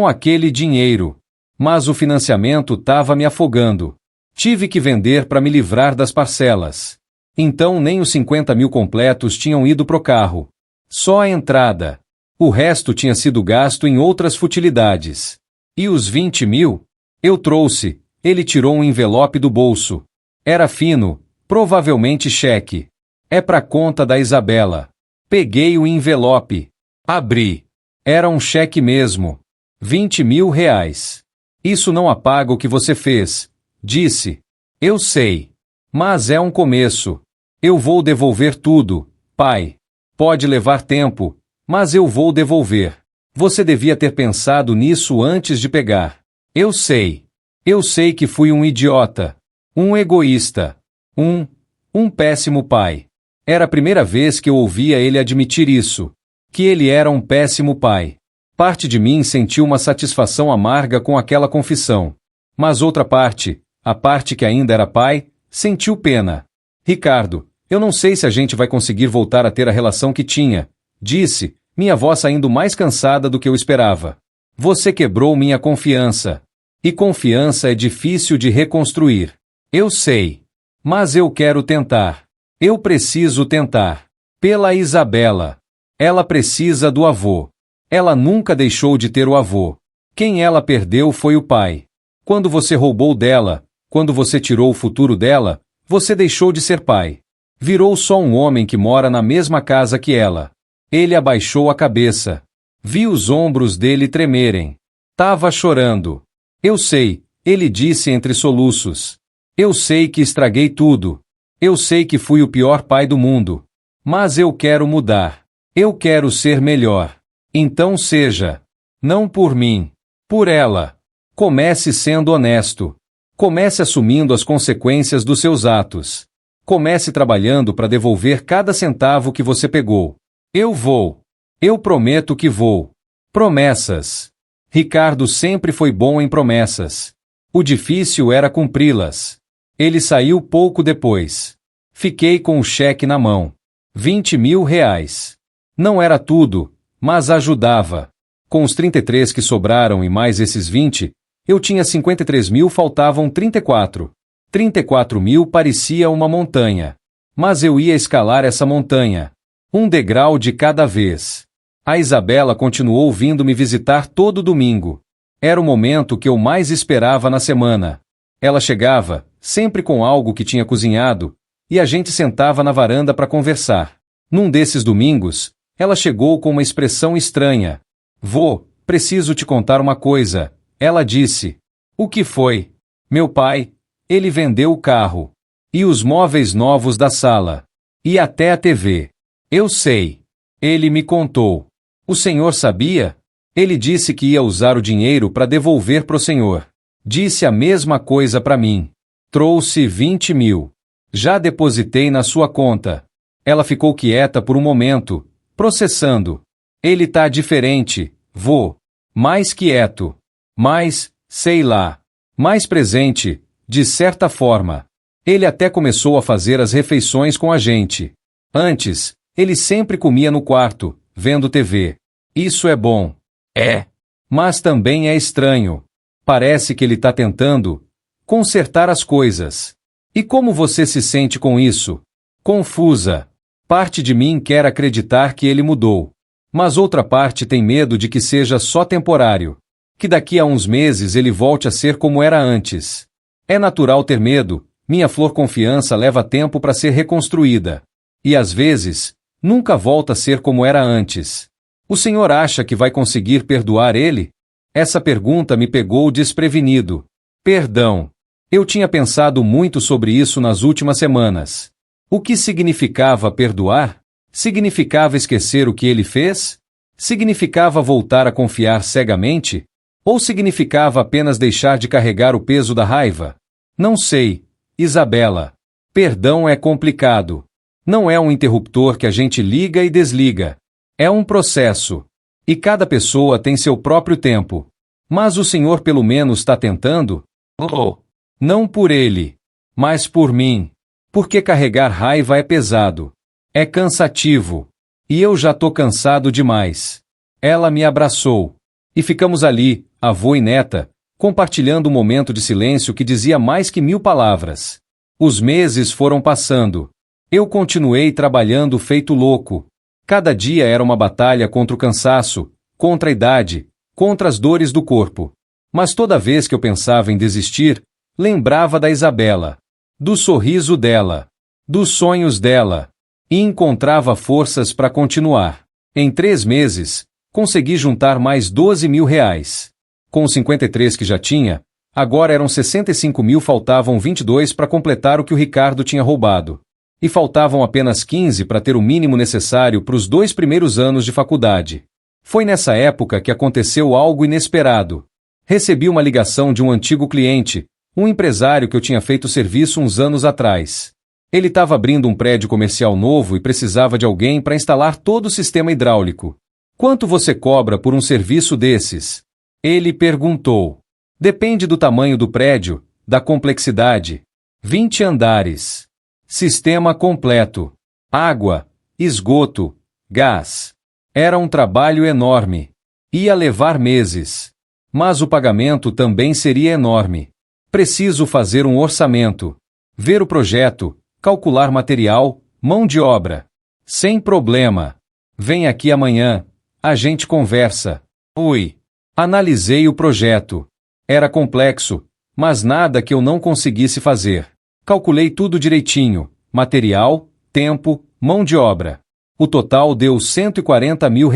aquele dinheiro. Mas o financiamento estava me afogando. Tive que vender para me livrar das parcelas. Então nem os 50 mil completos tinham ido pro carro. Só a entrada. O resto tinha sido gasto em outras futilidades. E os 20 mil? Eu trouxe. Ele tirou um envelope do bolso. Era fino, provavelmente cheque. É pra conta da Isabela. Peguei o envelope. Abri. Era um cheque mesmo. 20 mil reais. Isso não apaga o que você fez, disse. Eu sei. Mas é um começo. Eu vou devolver tudo, pai. Pode levar tempo, mas eu vou devolver. Você devia ter pensado nisso antes de pegar. Eu sei. Eu sei que fui um idiota. Um egoísta. Um péssimo pai. Era a primeira vez que eu ouvia ele admitir isso. Que ele era um péssimo pai. Parte de mim sentiu uma satisfação amarga com aquela confissão. Mas outra parte, a parte que ainda era pai, sentiu pena. Ricardo, eu não sei se a gente vai conseguir voltar a ter a relação que tinha, disse, minha voz saindo mais cansada do que eu esperava. Você quebrou minha confiança. E confiança é difícil de reconstruir. Eu sei. Mas eu quero tentar. Eu preciso tentar. Pela Isabela. Ela precisa do avô. Ela nunca deixou de ter o avô. Quem ela perdeu foi o pai. Quando você roubou dela, quando você tirou o futuro dela, você deixou de ser pai. Virou só um homem que mora na mesma casa que ela. Ele abaixou a cabeça. Vi os ombros dele tremerem. Tava chorando. Eu sei, ele disse entre soluços. Eu sei que estraguei tudo. Eu sei que fui o pior pai do mundo. Mas eu quero mudar. Eu quero ser melhor. Então seja. Não por mim. Por ela. Comece sendo honesto. Comece assumindo as consequências dos seus atos. Comece trabalhando para devolver cada centavo que você pegou. Eu vou. Eu prometo que vou. Promessas. Ricardo sempre foi bom em promessas. O difícil era cumpri-las. Ele saiu pouco depois. Fiquei com o cheque na mão. 20 mil reais. Não era tudo, mas ajudava. Com os 33 que sobraram e mais esses 20, eu tinha 53 mil, faltavam 34. 34 mil parecia uma montanha. Mas eu ia escalar essa montanha. Um degrau de cada vez. A Isabela continuou vindo me visitar todo domingo. Era o momento que eu mais esperava na semana. Ela chegava, sempre com algo que tinha cozinhado, e a gente sentava na varanda para conversar. Num desses domingos, ela chegou com uma expressão estranha. Vô, preciso te contar uma coisa, ela disse. O que foi? Meu pai, ele vendeu o carro. E os móveis novos da sala. E até a TV. Eu sei. Ele me contou. O senhor sabia? Ele disse que ia usar o dinheiro para devolver pro senhor. Disse a mesma coisa para mim. Trouxe 20 mil. Já depositei na sua conta. Ela ficou quieta por um momento, processando. Ele tá diferente, vô. Mais quieto. Mais, sei lá. Mais presente, de certa forma. Ele até começou a fazer as refeições com a gente. Antes, ele sempre comia no quarto, vendo TV. Isso é bom. É. Mas também é estranho. Parece que ele tá tentando consertar as coisas. E como você se sente com isso? Confusa. Parte de mim quer acreditar que ele mudou. Mas outra parte tem medo de que seja só temporário. Que daqui a uns meses ele volte a ser como era antes. É natural ter medo, minha flor confiança leva tempo para ser reconstruída. E às vezes, nunca volta a ser como era antes. O senhor acha que vai conseguir perdoar ele? Essa pergunta me pegou desprevenido. Perdão. Eu tinha pensado muito sobre isso nas últimas semanas. O que significava perdoar? Significava esquecer o que ele fez? Significava voltar a confiar cegamente? Ou significava apenas deixar de carregar o peso da raiva? Não sei, Isabela. Perdão é complicado. Não é um interruptor que a gente liga e desliga. É um processo. E cada pessoa tem seu próprio tempo. Mas o senhor pelo menos está tentando? Oh. Não por ele, mas por mim. Porque carregar raiva é pesado. É cansativo. E eu já tô cansado demais. Ela me abraçou. E ficamos ali, avô e neta, compartilhando um momento de silêncio que dizia mais que 1000 palavras. Os meses foram passando. Eu continuei trabalhando feito louco. Cada dia era uma batalha contra o cansaço, contra a idade, contra as dores do corpo. Mas toda vez que eu pensava em desistir, lembrava da Isabela, do sorriso dela, dos sonhos dela, e encontrava forças para continuar. Em 3 meses, consegui juntar mais 12 mil reais. Com os 53 que já tinha, agora eram 65 mil, faltavam 22 para completar o que o Ricardo tinha roubado. E faltavam apenas 15 para ter o mínimo necessário para os 2 primeiros anos de faculdade. Foi nessa época que aconteceu algo inesperado. Recebi uma ligação de um antigo cliente, um empresário que eu tinha feito serviço uns anos atrás. Ele estava abrindo um prédio comercial novo e precisava de alguém para instalar todo o sistema hidráulico. Quanto você cobra por um serviço desses? Ele perguntou. Depende do tamanho do prédio, da complexidade. 20 andares. Sistema completo. Água, esgoto, gás. Era um trabalho enorme. Ia levar meses. Mas o pagamento também seria enorme. Preciso fazer um orçamento. Ver o projeto, calcular material, mão de obra. Sem problema. Vem aqui amanhã, a gente conversa. Ui. Analisei o projeto. Era complexo, mas nada que eu não conseguisse fazer. Calculei tudo direitinho, material, tempo, mão de obra. O total deu R$ 140 mil.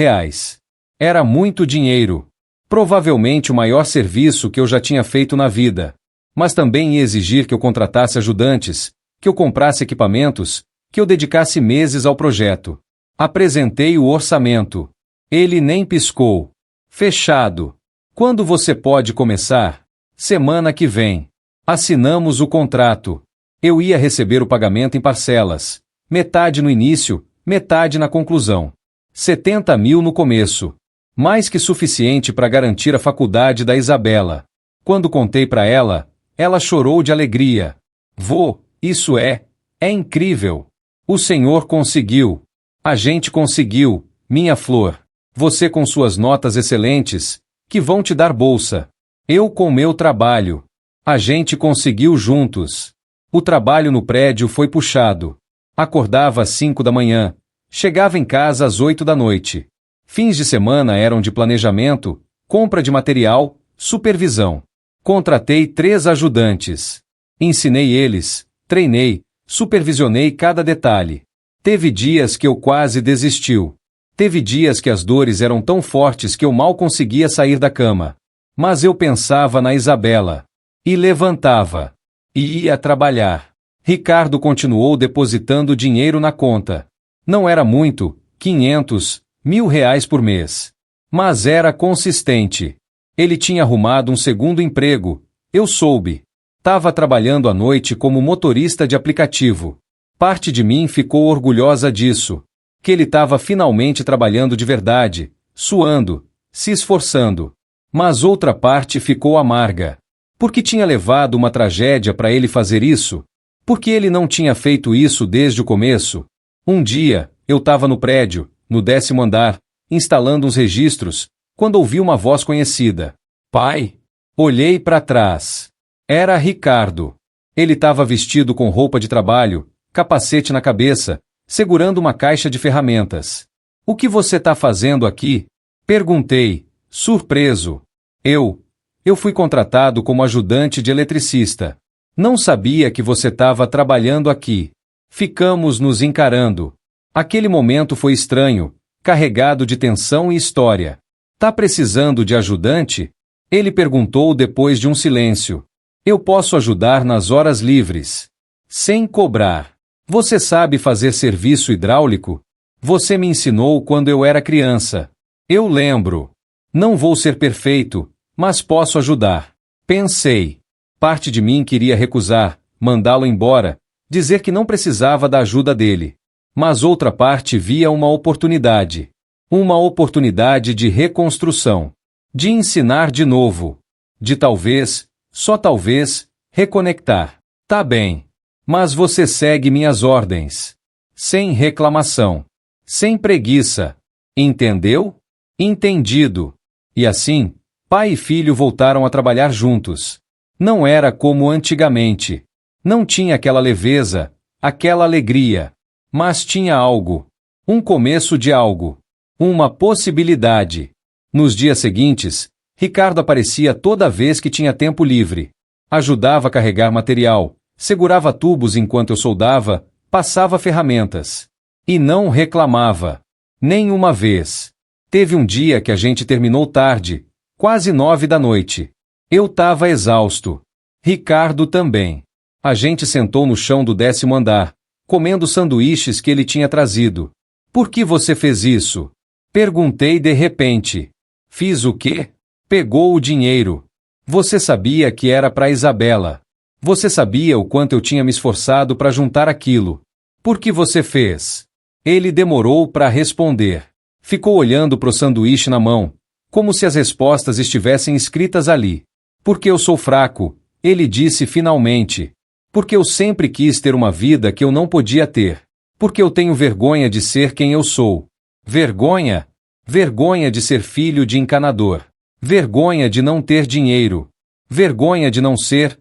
Era muito dinheiro. Provavelmente o maior serviço que eu já tinha feito na vida. Mas também ia exigir que eu contratasse ajudantes, que eu comprasse equipamentos, que eu dedicasse meses ao projeto. Apresentei o orçamento. Ele nem piscou. Fechado. Quando você pode começar? Semana que vem. Assinamos o contrato. Eu ia receber o pagamento em parcelas. Metade no início, metade na conclusão. 70 mil no começo. Mais que suficiente para garantir a faculdade da Isabela. Quando contei para ela, ela chorou de alegria. Vô, isso é incrível. O senhor conseguiu. A gente conseguiu, minha flor. Você com suas notas excelentes, que vão te dar bolsa. Eu com meu trabalho. A gente conseguiu juntos. O trabalho no prédio foi puxado. Acordava às 5 da manhã. Chegava em casa às 8 da noite. Fins de semana eram de planejamento, compra de material, supervisão. Contratei 3 ajudantes. Ensinei eles, treinei, supervisionei cada detalhe. Teve dias que eu quase desistiu. Teve dias que as dores eram tão fortes que eu mal conseguia sair da cama. Mas eu pensava na Isabela. E levantava. E ia trabalhar. Ricardo continuou depositando dinheiro na conta. Não era muito, 500 mil reais por mês. Mas era consistente. Ele tinha arrumado um segundo emprego. Eu soube. Tava trabalhando à noite como motorista de aplicativo. Parte de mim ficou orgulhosa disso. Que ele estava finalmente trabalhando de verdade, suando, se esforçando. Mas outra parte ficou amarga. Porque tinha levado uma tragédia para ele fazer isso? Porque ele não tinha feito isso desde o começo? Um dia, eu estava no prédio, no 10º andar, instalando uns registros, quando ouvi uma voz conhecida. Pai? Olhei para trás. Era Ricardo. Ele estava vestido com roupa de trabalho, capacete na cabeça, segurando uma caixa de ferramentas. O que você está fazendo aqui? Perguntei, surpreso. Eu fui contratado como ajudante de eletricista. Não sabia que você estava trabalhando aqui. Ficamos nos encarando. Aquele momento foi estranho, carregado de tensão e história. Tá precisando de ajudante? Ele perguntou depois de um silêncio. Eu posso ajudar nas horas livres. Sem cobrar. Você sabe fazer serviço hidráulico? Você me ensinou quando eu era criança. Eu lembro. Não vou ser perfeito, mas posso ajudar. Pensei. Parte de mim queria recusar, mandá-lo embora, dizer que não precisava da ajuda dele. Mas outra parte via uma oportunidade. Uma oportunidade de reconstrução. De ensinar de novo. De talvez, só talvez, reconectar. Tá bem. Mas você segue minhas ordens. Sem reclamação. Sem preguiça. Entendeu? Entendido. E assim, pai e filho voltaram a trabalhar juntos. Não era como antigamente. Não tinha aquela leveza, aquela alegria. Mas tinha algo. Um começo de algo. Uma possibilidade. Nos dias seguintes, Ricardo aparecia toda vez que tinha tempo livre. Ajudava a carregar material, segurava tubos enquanto eu soldava, passava ferramentas. E não reclamava. Nenhuma vez. Teve um dia que a gente terminou tarde, quase 9 da noite. Eu tava exausto. Ricardo também. A gente sentou no chão do 10º andar, comendo sanduíches que ele tinha trazido. Por que você fez isso? Perguntei de repente. Fiz o quê? Pegou o dinheiro. Você sabia que era para Isabela. Você sabia o quanto eu tinha me esforçado para juntar aquilo. Por que você fez? Ele demorou para responder. Ficou olhando pro sanduíche na mão, como se as respostas estivessem escritas ali. Porque eu sou fraco, ele disse finalmente. Porque eu sempre quis ter uma vida que eu não podia ter. Porque eu tenho vergonha de ser quem eu sou. Vergonha? Vergonha de ser filho de encanador. Vergonha de não ter dinheiro. Vergonha de não ser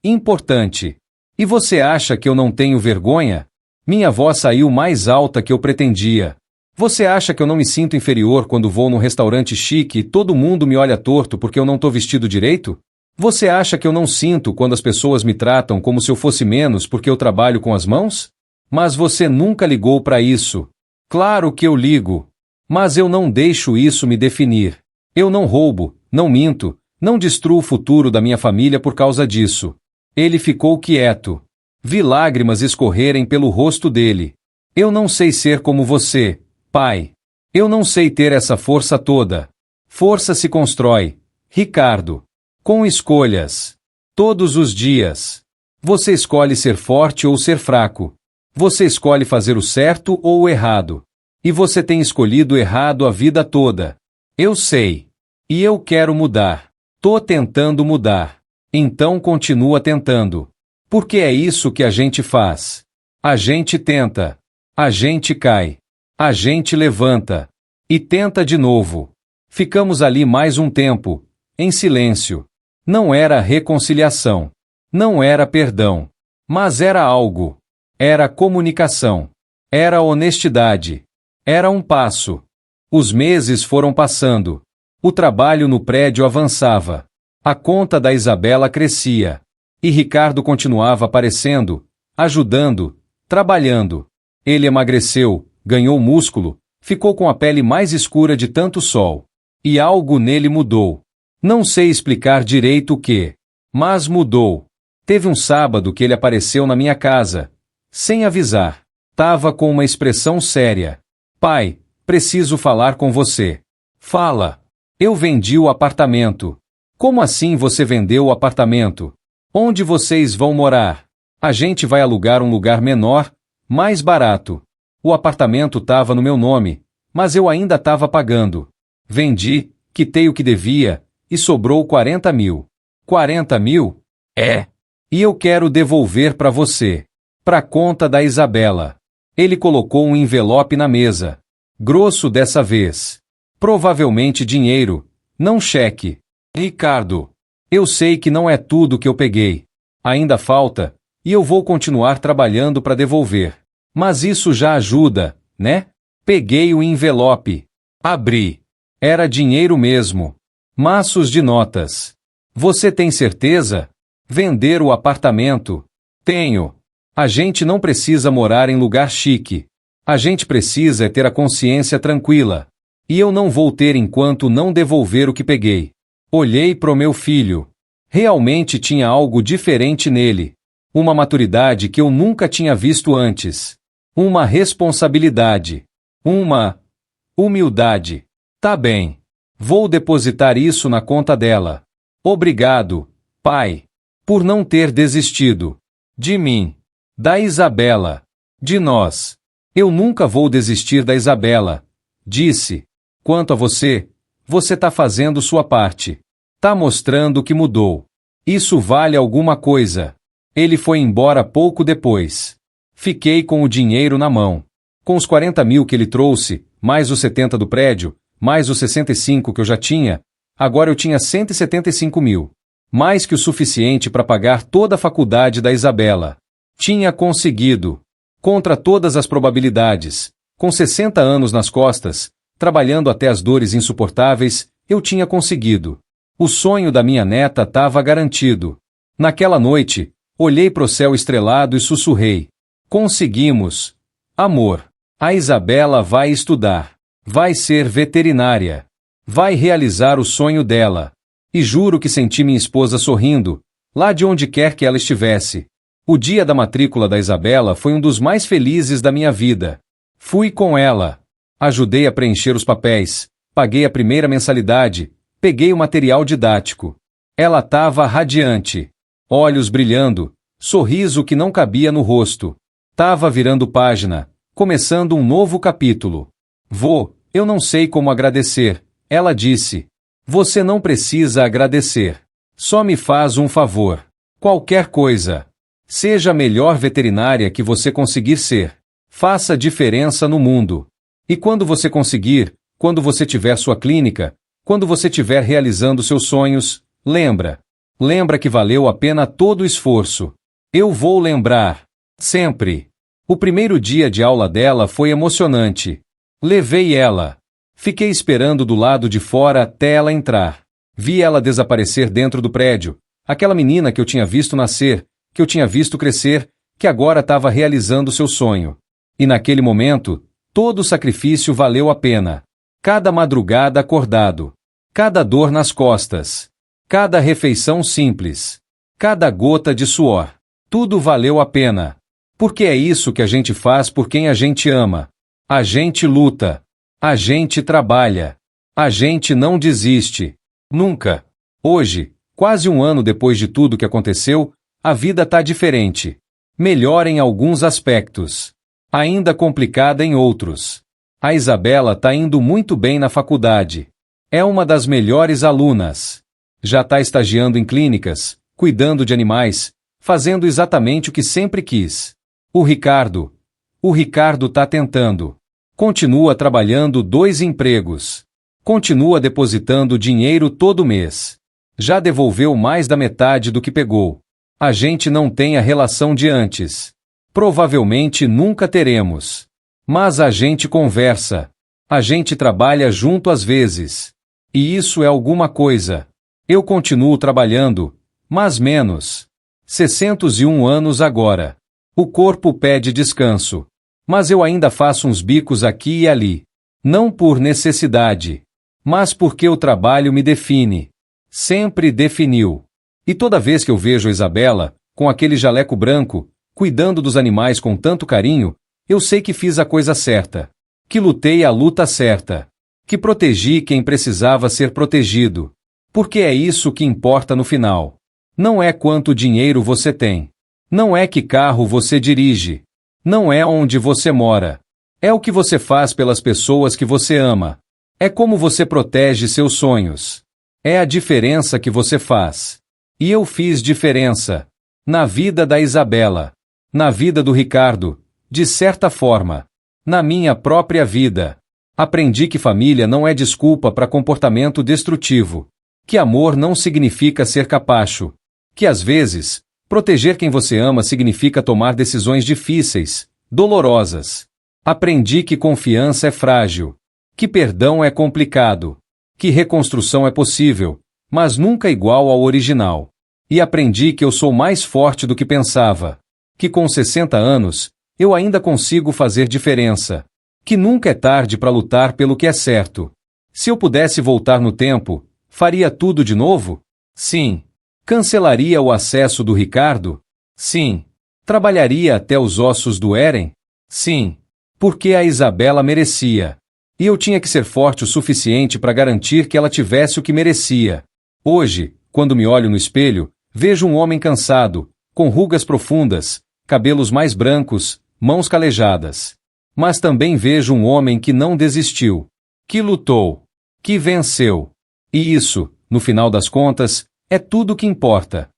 importante. E você acha que eu não tenho vergonha? Minha voz saiu mais alta que eu pretendia. Você acha que eu não me sinto inferior quando vou num restaurante chique e todo mundo me olha torto porque eu não tô vestido direito? Você acha que eu não sinto quando as pessoas me tratam como se eu fosse menos porque eu trabalho com as mãos? Mas você nunca ligou para isso. Claro que eu ligo. Mas eu não deixo isso me definir. Eu não roubo, não minto, não destruo o futuro da minha família por causa disso. Ele ficou quieto. Vi lágrimas escorrerem pelo rosto dele. Eu não sei ser como você, pai. Eu não sei ter essa força toda. Força se constrói, Ricardo. Com escolhas. Todos os dias. Você escolhe ser forte ou ser fraco. Você escolhe fazer o certo ou o errado. E você tem escolhido o errado a vida toda. Eu sei. E eu quero mudar. Tô tentando mudar. Então continua tentando. Porque é isso que a gente faz. A gente tenta. A gente cai. A gente levanta. E tenta de novo. Ficamos ali mais um tempo, em silêncio. Não era reconciliação. Não era perdão. Mas era algo. Era comunicação. Era honestidade. Era um passo. Os meses foram passando. O trabalho no prédio avançava. A conta da Isabela crescia. E Ricardo continuava aparecendo, ajudando, trabalhando. Ele emagreceu, ganhou músculo, ficou com a pele mais escura de tanto sol. E algo nele mudou. Não sei explicar direito o que, mas mudou. Teve um sábado que ele apareceu na minha casa, sem avisar. Tava com uma expressão séria. Pai, preciso falar com você. Fala. Eu vendi o apartamento. Como assim você vendeu o apartamento? Onde vocês vão morar? A gente vai alugar um lugar menor, mais barato. O apartamento tava no meu nome, mas eu ainda tava pagando. Vendi, quitei o que devia, e sobrou 40 mil. 40 mil? É. E eu quero devolver para você. Pra conta da Isabela. Ele colocou um envelope na mesa. Grosso dessa vez. Provavelmente dinheiro, não cheque. Ricardo, eu sei que não é tudo que eu peguei. Ainda falta, e eu vou continuar trabalhando para devolver. Mas isso já ajuda, né? Peguei o envelope. Abri. Era dinheiro mesmo. Maços de notas. Você tem certeza? Vender o apartamento? Tenho. A gente não precisa morar em lugar chique. A gente precisa é ter a consciência tranquila. E eu não vou ter enquanto não devolver o que peguei. Olhei pro meu filho. Realmente tinha algo diferente nele. Uma maturidade que eu nunca tinha visto antes. Uma responsabilidade. Uma humildade. Tá bem. Vou depositar isso na conta dela. Obrigado, pai, por não ter desistido. De mim. Da Isabela. De nós. Eu nunca vou desistir da Isabela. Disse. Quanto a você, você tá fazendo sua parte. Tá mostrando que mudou. Isso vale alguma coisa. Ele foi embora pouco depois. Fiquei com o dinheiro na mão. Com os 40 mil que ele trouxe, mais os 70 do prédio, mais os 65 que eu já tinha, agora eu tinha 175 mil. Mais que o suficiente para pagar toda a faculdade da Isabela. Tinha conseguido. Contra todas as probabilidades. Com 60 anos nas costas, trabalhando até as dores insuportáveis, eu tinha conseguido. O sonho da minha neta estava garantido. Naquela noite, olhei pro céu estrelado e sussurrei. Conseguimos. Amor. A Isabela vai estudar. Vai ser veterinária. Vai realizar o sonho dela. E juro que senti minha esposa sorrindo, lá de onde quer que ela estivesse. O dia da matrícula da Isabela foi um dos mais felizes da minha vida. Fui com ela. Ajudei a preencher os papéis, paguei a primeira mensalidade, peguei o material didático. Ela estava radiante. Olhos brilhando, sorriso que não cabia no rosto. Tava virando página, começando um novo capítulo. Vô, eu não sei como agradecer, ela disse. Você não precisa agradecer. Só me faz um favor. Qualquer coisa. Seja a melhor veterinária que você conseguir ser. Faça diferença no mundo. E quando você conseguir, quando você tiver sua clínica, quando você estiver realizando seus sonhos, lembra. Lembra que valeu a pena todo o esforço. Eu vou lembrar. Sempre. O primeiro dia de aula dela foi emocionante. Levei ela. Fiquei esperando do lado de fora até ela entrar. Vi ela desaparecer dentro do prédio. Aquela menina que eu tinha visto nascer, que eu tinha visto crescer, que agora estava realizando seu sonho. E naquele momento, todo o sacrifício valeu a pena. Cada madrugada acordado. Cada dor nas costas. Cada refeição simples. Cada gota de suor. Tudo valeu a pena. Porque é isso que a gente faz por quem a gente ama. A gente luta. A gente trabalha. A gente não desiste. Nunca. Hoje, quase um ano depois de tudo que aconteceu, a vida tá diferente. Melhor em alguns aspectos. Ainda complicada em outros. A Isabela tá indo muito bem na faculdade. É uma das melhores alunas. Já tá estagiando em clínicas, cuidando de animais, fazendo exatamente o que sempre quis. O Ricardo tá tentando. Continua trabalhando 2 empregos. Continua depositando dinheiro todo mês. Já devolveu mais da metade do que pegou. A gente não tem a relação de antes. Provavelmente nunca teremos. Mas a gente conversa. A gente trabalha junto às vezes. E isso é alguma coisa. Eu continuo trabalhando, mas menos. 601 anos agora. O corpo pede descanso. Mas eu ainda faço uns bicos aqui e ali. Não por necessidade, mas porque o trabalho me define. Sempre definiu. E toda vez que eu vejo a Isabela, com aquele jaleco branco, cuidando dos animais com tanto carinho, eu sei que fiz a coisa certa. Que lutei a luta certa. Que protegi quem precisava ser protegido. Porque é isso que importa no final. Não é quanto dinheiro você tem. Não é que carro você dirige. Não é onde você mora. É o que você faz pelas pessoas que você ama. É como você protege seus sonhos. É a diferença que você faz. E eu fiz diferença. Na vida da Isabela. Na vida do Ricardo. De certa forma. Na minha própria vida. Aprendi que família não é desculpa para comportamento destrutivo. Que amor não significa ser capacho. Que às vezes, proteger quem você ama significa tomar decisões difíceis, dolorosas. Aprendi que confiança é frágil. Que perdão é complicado. Que reconstrução é possível, mas nunca igual ao original. E aprendi que eu sou mais forte do que pensava. Que com 60 anos, eu ainda consigo fazer diferença. Que nunca é tarde para lutar pelo que é certo. Se eu pudesse voltar no tempo, faria tudo de novo? Sim. Cancelaria o acesso do Ricardo? Sim. Trabalharia até os ossos doerem? Sim. Porque a Isabela merecia. E eu tinha que ser forte o suficiente para garantir que ela tivesse o que merecia. Hoje, quando me olho no espelho, vejo um homem cansado, com rugas profundas, cabelos mais brancos, mãos calejadas. Mas também vejo um homem que não desistiu, que lutou, que venceu. E isso, no final das contas, é tudo que importa.